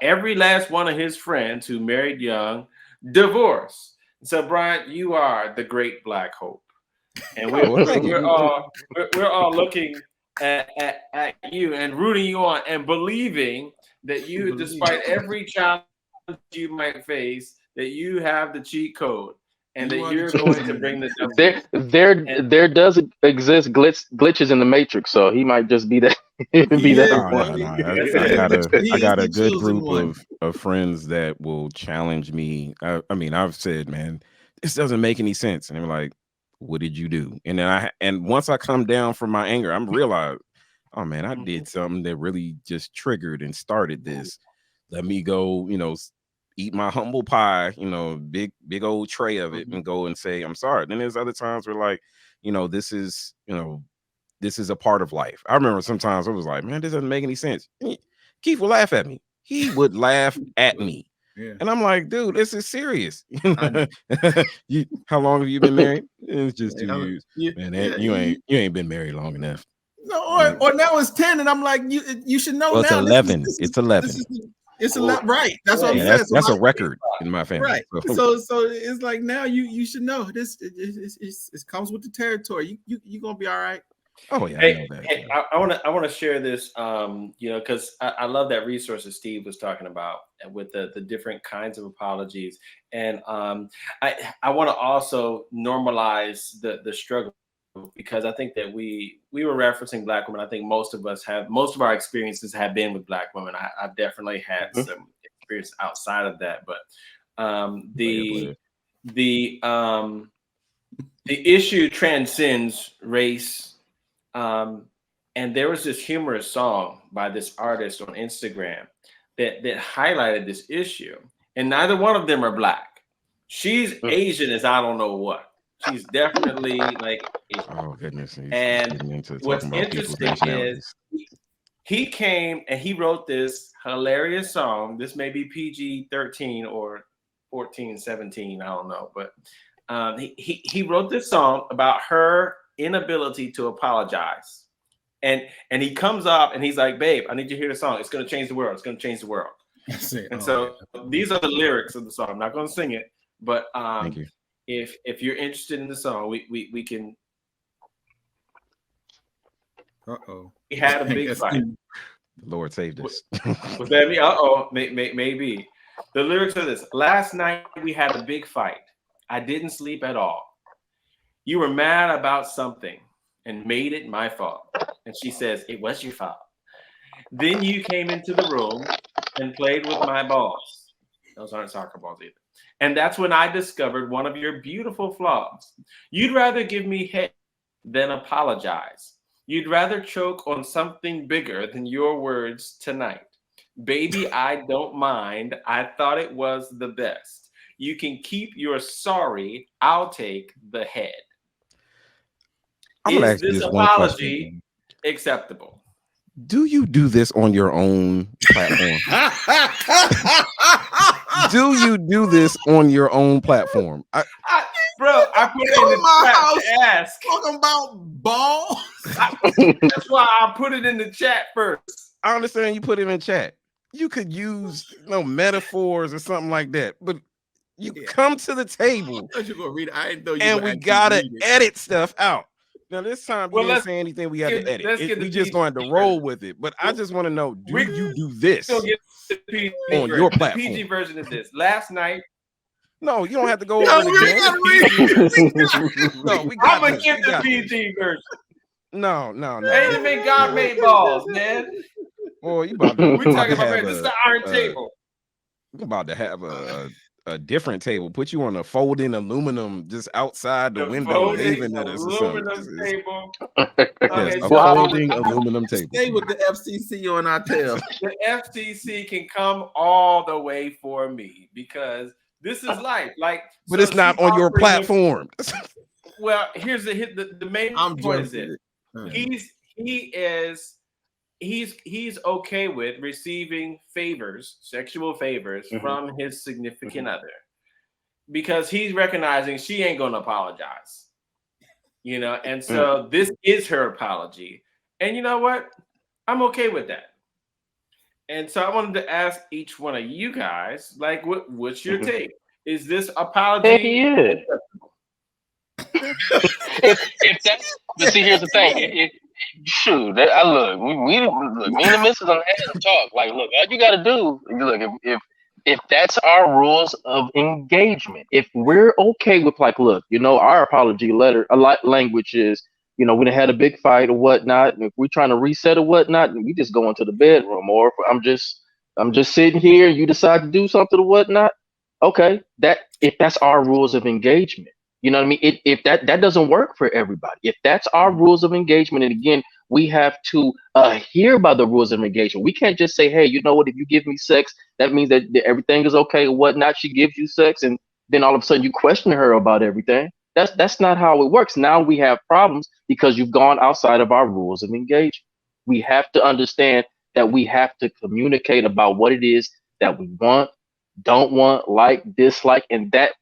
Every last one of his friends who married young divorced. So, Brian, you are the great black hope, and we're all looking at you and rooting you on and believing that you, despite every challenge you might face, that you have the cheat code. And that you're going to bring the there does exist glitches in the matrix, so he might just be that. I got a good group of friends that will challenge me. I mean, I've said, man, this doesn't make any sense, and they're like, "What did you do?" And then once I come down from my anger, I'm realized, oh man, I did something that really just triggered and started this. Let me go, eat my humble pie, big old tray of it, and go and say, I'm sorry. Then there's other times where like, this is a part of life. I remember sometimes I was like, man, this doesn't make any sense. Keith would laugh at me. He would laugh at me. Yeah. And I'm like, dude, this is serious. How long have you been married? It's just 2 years. Man, you ain't been married long enough. No, or now it's 10, and I'm like, you should know. Well, now. It's 11. It's 11. It's a lot, right? That's what I'm Yeah, saying. that's a record in my family. Right. So, So it's like now you should know this. It comes with the territory. You gonna be all right. oh yeah, I Hey, know that. hey, I want to share this, you know, because I love that resource that Steve was talking about with the different kinds of apologies, and I want to also normalize the struggle, because I think that we were referencing Black women. I think most of our experiences have been with Black women. I've definitely had some experience outside of that, but the issue transcends race. And there was this humorous song by this artist on Instagram that highlighted this issue. And neither one of them are Black. She's Asian as I don't know what. She's definitely like Asian. Oh goodness. He's And getting into what's talking about people's interesting nationalities. is he came and he wrote this hilarious song. This may be PG-13 or 14, 17, I don't know. But he wrote this song about her inability to apologize. And he comes up and he's like, babe, I need you to hear the song. It's going to change the world. It's going to change the world. These are the lyrics of the song. I'm not going to sing it, but Thank you. if you're interested in the song, we can. We had a big fight. The Lord saved us. Was that me? Maybe. The lyrics are this: last night we had a big fight. I didn't sleep at all. You were mad about something and made it my fault. And she says, it was your fault. Then you came into the room and played with my balls. Those aren't soccer balls either. And that's when I discovered one of your beautiful flaws. You'd rather give me head than apologize. You'd rather choke on something bigger than your words tonight. Baby, I don't mind. I thought it was the best. You can keep your sorry. I'll take the head. I'm gonna Is ask you this this one apology question. acceptable? Do you do this on your own platform? Do you do this on your own platform? Bro, I put it in the chat to ask. Talking about balls. That's why I put it in the chat first. I understand you put it in chat. You could use metaphors or something like that, but you come to the table I thought you were gonna read it. I didn't know you and were we actually gotta reading it. edit stuff out. Now this time you didn't let's say anything we had get- to let's edit. get the We just PG going to roll with it. But I just want to know, do you do this We'll get the PG on version. your The platform? PG version is this. Last night, No, you don't have to go No, over we it gotta again. read No, we I'm got gonna this. get We the got this. PG version. No. Ain't it God made balls, man? Boy, you about to, We we about talking to about have this is the iron table. we're about to have a different table. Put you on a folding aluminum just outside the window, folding waving at us or something. aluminum table. Yes, Okay, a so folding aluminum table. Stay with the FCC on our tail. the FCC can come all the way for me because this is life. Like, But so it's not she's on your offering him- platform. Well, here's the main I'm point is joking. this. He's okay with receiving favors, sexual favors from his significant other, because he's recognizing she ain't gonna apologize, and so this is her apology. And you know what? I'm okay with that. And so I wanted to ask each one of you guys, like, what's your take? Is this apology? Heck yeah. if that's, but see, here's the thing. Shoot, I look. We look. Me and the missus on had to talk. Like, look, all you got to do, look, if that's our rules of engagement, if we're okay with, like, look, our apology letter, language is, we done had a big fight or whatnot, and if we're trying to reset or whatnot, we just go into the bedroom, or if I'm just sitting here, you decide to do something or whatnot. Okay, if that's our rules of engagement. You know what I mean? If that doesn't work for everybody, if that's our rules of engagement, and again, we have to adhere by the rules of engagement. We can't just say, hey, you know what? If you give me sex, that means that everything is okay or whatnot. She gives you sex, and then all of a sudden you question her about everything. That's not how it works. Now we have problems because you've gone outside of our rules of engagement. We have to understand that we have to communicate about what it is that we want, don't want, like, dislike, and that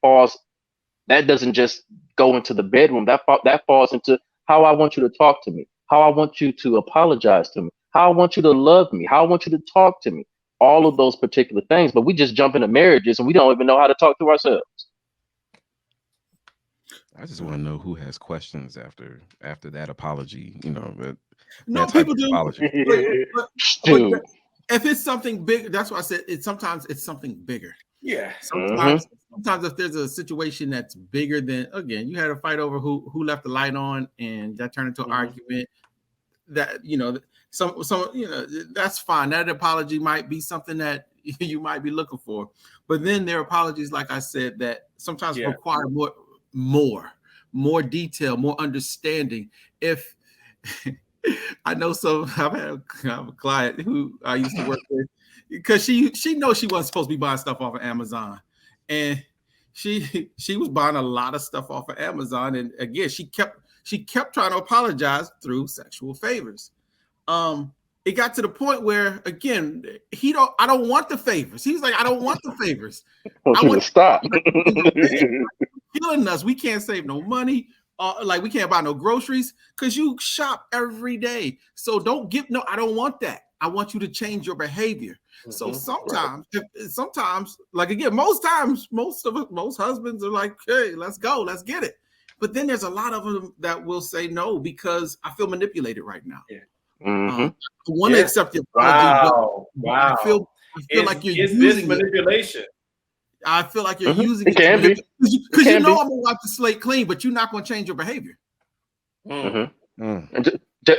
doesn't just go into the bedroom. That falls into how I want you to talk to me, how I want you to apologize to me, how I want you to love me, how I want you to talk to me. all of those particular things, but we just jump into marriages and we don't even know how to talk to ourselves. I just want to know who has questions after that apology. No, that type people of do. apology. But Dude. if it's something big, that's why I said sometimes it's something bigger. Yeah. Sometimes if there's a situation that's bigger than, again, you had a fight over who left the light on, and that turned into an argument. That some that's fine. That apology might be something that you might be looking for, but then there are apologies, like I said, that sometimes require more detail, more understanding. If I know I have a client who I used to work with, because she knows she wasn't supposed to be buying stuff off of Amazon, and she was buying a lot of stuff off of Amazon, and again she kept trying to apologize through sexual favors. It got to the point where, again, I don't want the favors. He's like, I don't want the favors. I want you to stop. Killing us. We can't save no money. Like we can't buy no groceries because you shop every day. So I don't want that. I want you to change your behavior. So sometimes, like again, most times, most husbands are like, hey, let's go, let's get it. But then there's a lot of them that will say no because I feel manipulated right now. Yeah. I want to accept your apology. Wow. I feel like you're using this manipulation. I feel like you're using it can be because I'm gonna wipe the slate clean, but you're not gonna change your behavior. And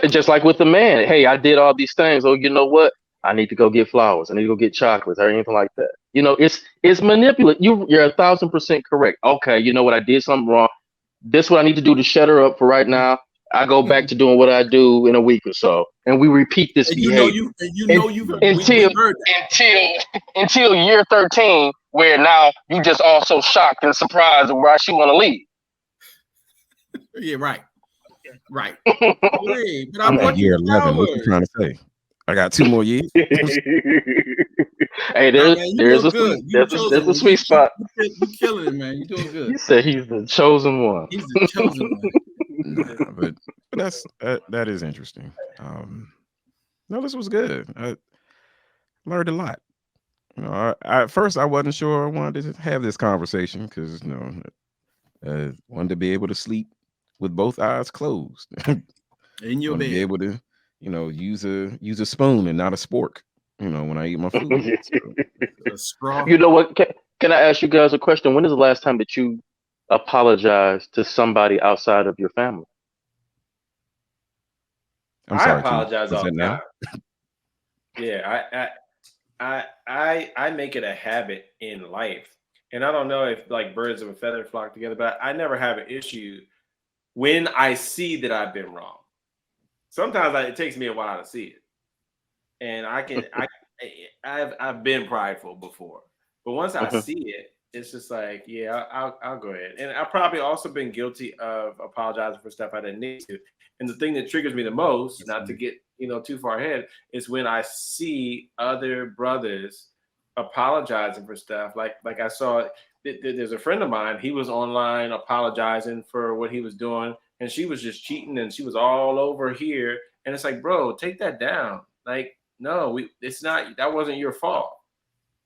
just like with the man, hey, I did all these things. Oh, you know what? I need to go get flowers. I need to go get chocolates or anything like that. It's manipulative. You're 1,000% correct. Okay, you know what? I did something wrong. This is what I need to do to shut her up for right now. I go back to doing what I do in a week or so, and we repeat this behavior until year 13, where now you just all so shocked and surprised of why she want to leave. Yeah, right. But I'm at year 11. What you trying to say? I got 2 more years. Hey, there's a sweet spot. You're killing it, man. You're doing good. You said he's the chosen one. He's the chosen one. But that is interesting. No, this was good. I learned a lot. At first I wasn't sure I wanted to have this conversation because wanted to be able to sleep with both eyes closed. In your bed. Be able to, use a spoon and not a spork. When I eat my food. A straw. You know what? Can I ask you guys a question? When is the last time that you apologized to somebody outside of your family? I'm sorry. I apologize all the time. Yeah, I make it a habit in life, and I don't know if like birds of a feather flock together, but I never have an issue when I see that I've been wrong. Sometimes it takes me a while to see it. And I've been prideful before, but once I see it, it's just like, yeah, I'll go ahead. And I've probably also been guilty of apologizing for stuff I didn't need to. And the thing that triggers me the most, not to get too far ahead, is when I see other brothers apologizing for stuff. Like I saw, there's a friend of mine. He was online apologizing for what he was doing, and she was just cheating, and she was all over here. And it's like, bro, take that down. Like, no, it's not. That wasn't your fault.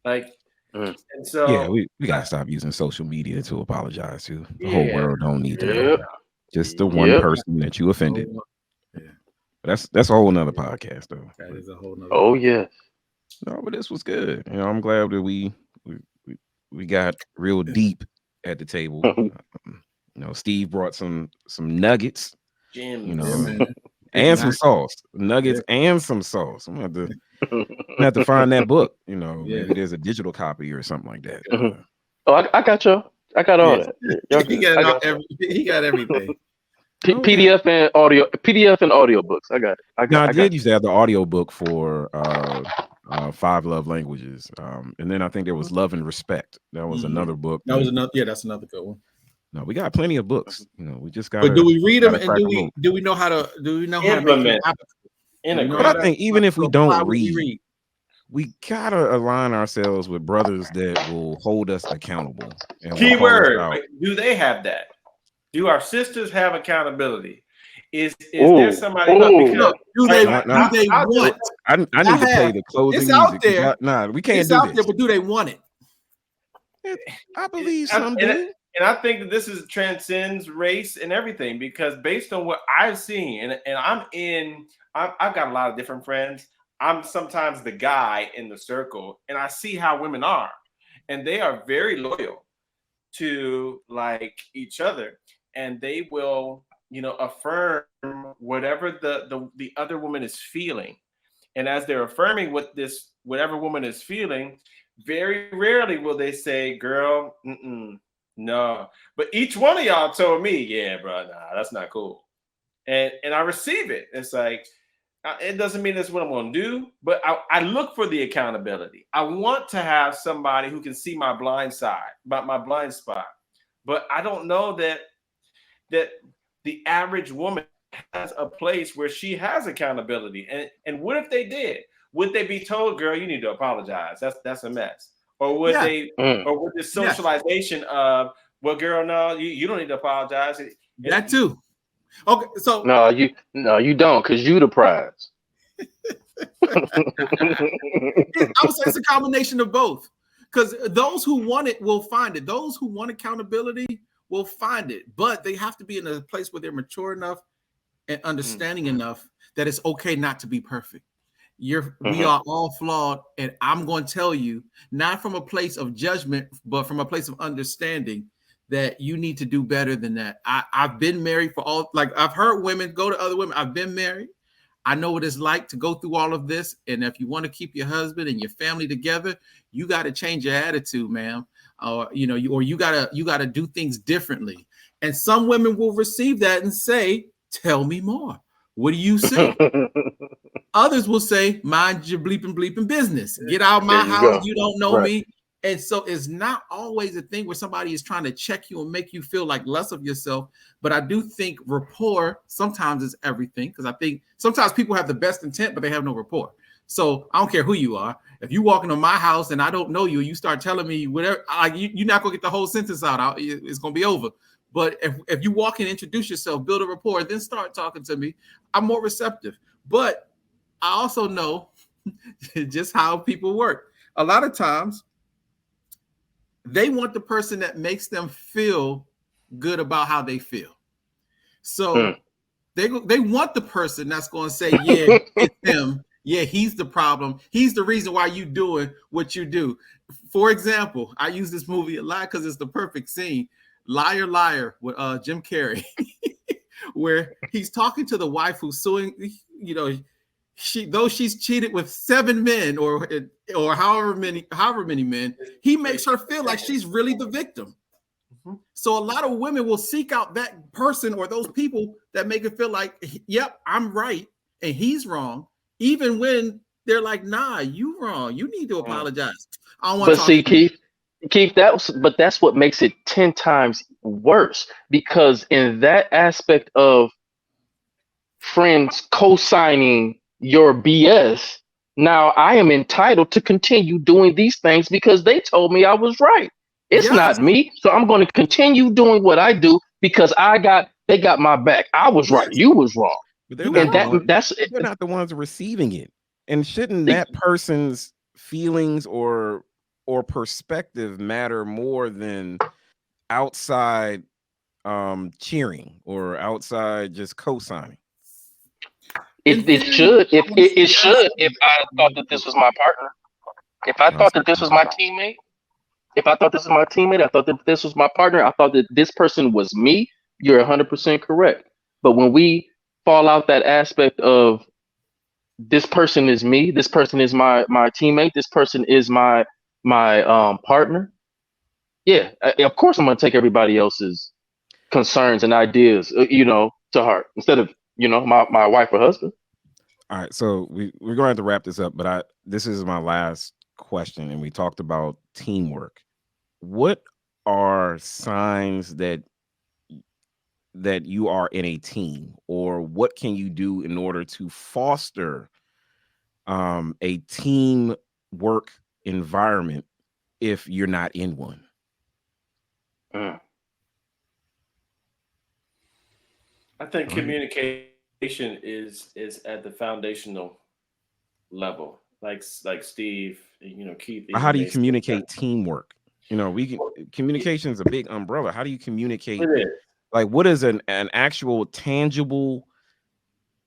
Like, and so yeah, we gotta stop using social media to apologize to. The whole world don't need to know. Just the one person that you offended. Yeah, but that's a whole nother podcast, though. That is a whole nother. Oh yeah. No, but this was good. I'm glad that we got real deep at the table. Steve brought some nuggets. Gems. And some sauce, nuggets, and some sauce. I'm gonna have to find that book. Maybe there's a digital copy or something like that. Oh, I got you. I got all that. He got everything. PDF and audio books. I got it. I did used to have the audio book for 5 Love Languages, and then I think there was Love and Respect. That was another book. That was another. Yeah, that's another good one. No, we got plenty of books. We just got. But do we read them and do we know how to implement? But I think even if we don't read, we gotta align ourselves with brothers that will hold us accountable. Keyword: do they have that? Do our sisters have accountability? Is there Ooh, somebody ooh. because Look, do they No, no. want? I need to play the It's closing out music. there. Nah, we can't It's do out this. there, but do they want it? I believe and, some and, do. and I think that this is transcends race and everything because based on what I've seen, and I've got a lot of different friends. I'm sometimes the guy in the circle, and I see how women are, and they are very loyal to like each other, and they will, affirm whatever the other woman is feeling. And as they're affirming whatever woman is feeling, very rarely will they say, "Girl, no." But each one of y'all told me, "Yeah, bro, nah, that's not cool." And I receive it. It's like it doesn't mean that's what I'm going to do, but I look for the accountability. I want to have somebody who can see my blind side, my blind spot. But I don't know that the average woman has a place where she has accountability. And what if they did? Would they be told, "Girl, you need to apologize. That's a mess." Or would Yeah. they Mm. or would the Yes. socialization of, "Well, girl, no, you don't need to apologize." That too. Okay, so No, you don't, because you the prize. I would say it's a combination of both. Because those who want it will find it. Those who want accountability will find it, but they have to be in a place where they're mature enough and understanding enough that it's okay not to be perfect. We are all flawed, and I'm going to tell you, not from a place of judgment, but from a place of understanding that you need to do better than that. I've been married for I've heard women go to other women. I've been married. I know what it's like to go through all of this. And if you want to keep your husband and your family together, you got to change your attitude, ma'am. You gotta do things differently. And some women will receive that and say, "Tell me more. What do you see?" Others will say, "Mind your bleeping business. Get out of There my you house. go. You don't know Right. me." And so it's not always a thing where somebody is trying to check you and make you feel like less of yourself. But I do think rapport sometimes is everything, because I think sometimes people have the best intent, but they have no rapport. So I don't care who you are. If you walk into my house and I don't know you, you start telling me whatever, you're not gonna get the whole sentence out. It's gonna be over. But if you walk in, introduce yourself, build a rapport, then start talking to me, I'm more receptive. But I also know just how people work. A lot of times they want the person that makes them feel good about how they feel. So they want the person that's going to say, "Yeah, it's him. Yeah, he's the problem. He's the reason why you doing what you do." For example, I use this movie a lot because it's the perfect scene. Liar, Liar with Jim Carrey, where he's talking to the wife who's suing. She's cheated with 7 men or however many men, he makes her feel like she's really the victim. So a lot of women will seek out that person or those people that make it feel like, "Yep, I'm right and he's wrong," even when they're like, "Nah, you wrong. You need to apologize. I don't want to But talk see, to you." Keith, that's what makes it 10 times worse, because in that aspect of friends co-signing your BS, now I am entitled to continue doing these things because they told me I was right. It's Yes, not me, so I'm going to continue doing what I do because they got my back. I was right, yes, you was wrong, But they're you were not and the wrong. ones. that's They're not the ones receiving it. And shouldn't that person's feelings or perspective matter more than outside cheering or outside just co-signing? In it theory, should I want to say it yes. should if I thought that this was my partner, if I I'll thought say that this was no. my teammate. If I thought this was my teammate, I thought that this was my partner, I thought that this person was me, you're 100% correct. But when we fall out that aspect of this person is me, this person is my teammate, this person is my partner, yeah, of course I'm gonna take everybody else's concerns and ideas, to heart instead of my wife or husband. All right, so we're going to have to wrap this up, but this is my last question, and we talked about teamwork. What are signs that you are in a team, or what can you do in order to foster a team work environment if you're not in one? Mm. I think Go ahead. communication is at the foundational level. Like Steve, Keith How even do you makes it. communicate teamwork? We can communication is a big umbrella. How do you communicate? It is. Like, what is an actual tangible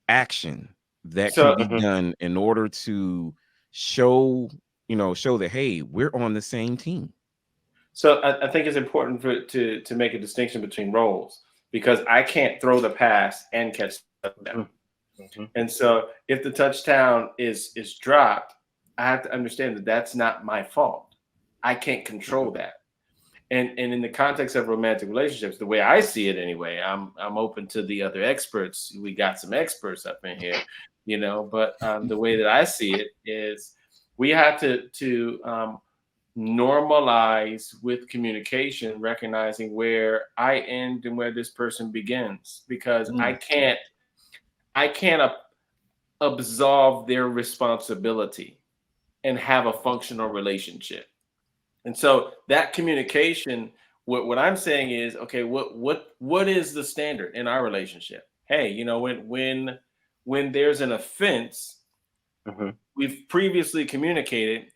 action that can So be Mhm. done in order to show, show that, hey, we're on the same team? So I think it's important to make a distinction between roles because I can't throw the pass and catch the touchdown. Mhm. Mhm. And so if the touchdown is dropped, I have to understand that that's not my fault. I can't control that. And in the context of romantic relationships, the way I see it anyway, I'm open to the other experts. We got some experts up in here, but the way that I see it is we have to normalize with communication, recognizing where I end and where this person begins, because I can't absolve their responsibility and have a functional relationship. And so that communication, what I'm saying is, okay, what is the standard in our relationship? Hey, when there's an offense, Mhm. we've previously communicated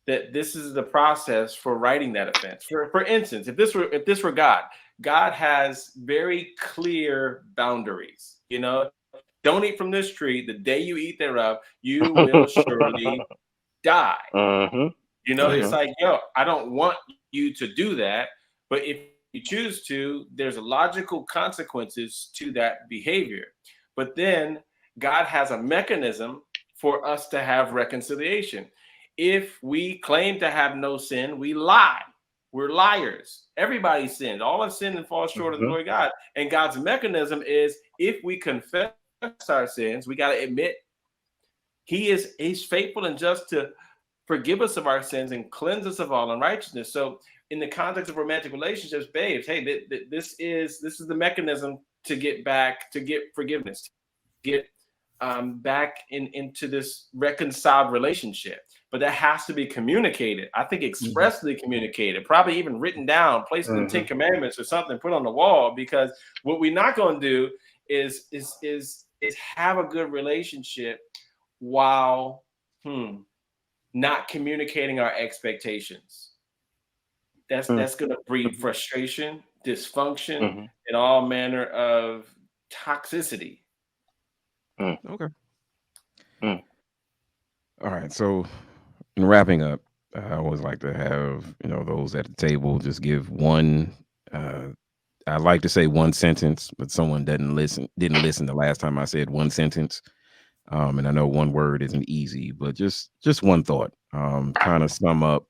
that this is the process for writing that offense. For instance, if this were God has very clear boundaries. Don't eat from this tree. The day you eat thereof, you will surely die. Mhm. It's Mhm. Clear. like, I don't want you to do that, but if you choose to, there's logical consequences to that behavior. But then God has a mechanism for us to have reconciliation. If we claim to have no sin, we lie. We're liars. Everybody sinned. All have sinned and fall short of the Mhm. glory of God. And God's mechanism is if we confess our sins, we got to admit he's faithful and just to forgive us of our sins and cleanse us of all unrighteousness. So, in the context of romantic relationships, babes, hey, this is the mechanism to get forgiveness, to get back into this reconciled relationship. But that has to be communicated. I think Mhm. expressly communicated, probably even written down, placed in the Ten Mhm. Commandments or something, put on the wall. Because what we're not going to do is have a good relationship while not communicating our expectations. That's going to breed Mhm. frustration, dysfunction, Mhm. and all manner of toxicity. Mhm. Okay. Mhm. All right. So, in wrapping up, I always like to have those at the table just give one. Uh, I like to say one sentence, but someone didn't listen the last time I said one sentence. And I know one word isn't easy, but just one thought. Kind of sum up,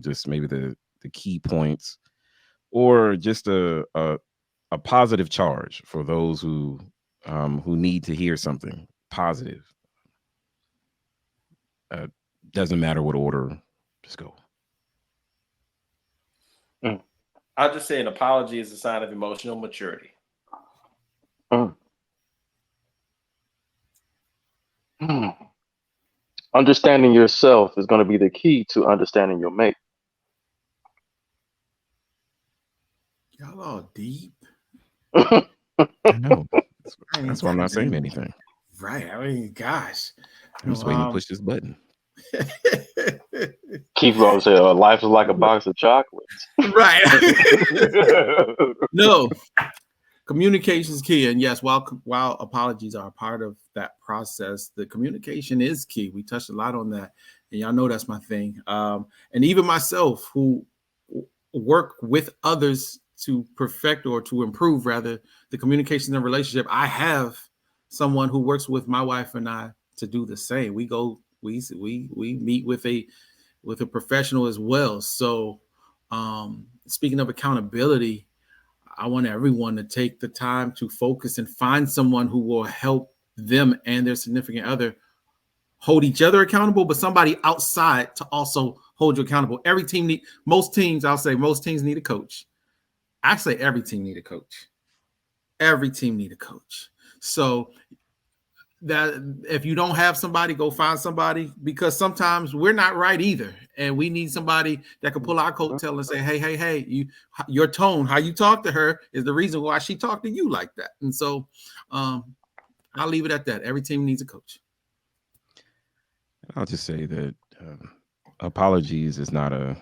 just maybe the key points, or just a positive charge for those who need to hear something positive. Uh, doesn't matter what order, just go. Mhm. I'll just say an apology is a sign of emotional maturity. Mhm. Mhm. Understanding yourself is going to be the key to understanding your mate. Y'all all deep. I know. That's, I mean, that's why I'm not saying goddamn. anything. Right. I mean, gosh. I'm just waiting to push this button. Keith Rose said, "Life is like a box of chocolates." Right. No, communication is key, and yes, while apologies are a part of that process, the communication is key. We touched a lot on that, and y'all know that's my thing. And even myself, who work with others to perfect or to improve, rather, the communication and relationship, I have someone who works with my wife and I to do the same. We meet with a professional as well. So, speaking of accountability, I want everyone to take the time to focus and find someone who will help them and their significant other hold each other accountable, but somebody outside to also hold you accountable. Most teams need a coach. I say every team need a coach. Every team need a coach. So that if you don't have somebody, go find somebody, because sometimes we're not right either, and we need somebody that can pull our coattail and say, hey, your tone, how you talk to her is the reason why she talked to you like that. And so I'll leave it at that. Every team needs a coach. I'll just say that apologies is not a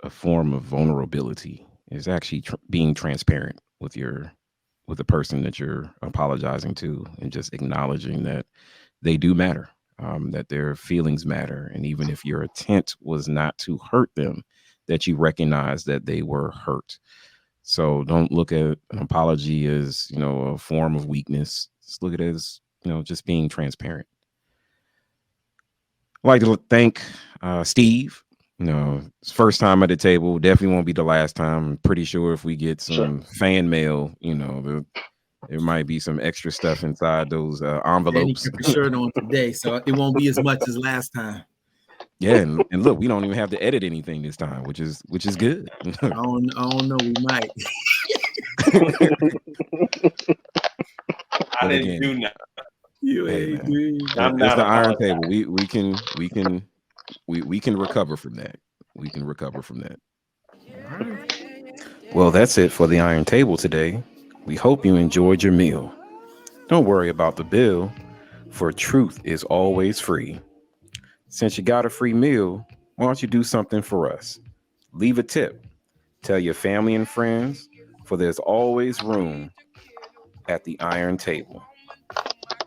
form of vulnerability. It's actually being transparent with the person that you're apologizing to, and just acknowledging that they do matter, that their feelings matter, and even if your intent was not to hurt them, that you recognize that they were hurt. So don't look at an apology as a form of weakness. Just look at it as just being transparent. I'd like to thank Steve. It's first time at the table. Definitely won't be the last time. I'm pretty sure if we get some fan mail, there might be some extra stuff inside those envelopes. And he kept his shirt on today, so it won't be as much as last time. Yeah, and look, we don't even have to edit anything this time, which is good. I don't know. We might. I didn't do nothing. It's the Iron Table. We can recover from that. We can recover from that. Well, that's it for the Iron Table today. We hope you enjoyed your meal. Don't worry about the bill, for truth is always free. Since you got a free meal, why don't you do something for us? Leave a tip. Tell your family and friends, for there's always room at the Iron Table.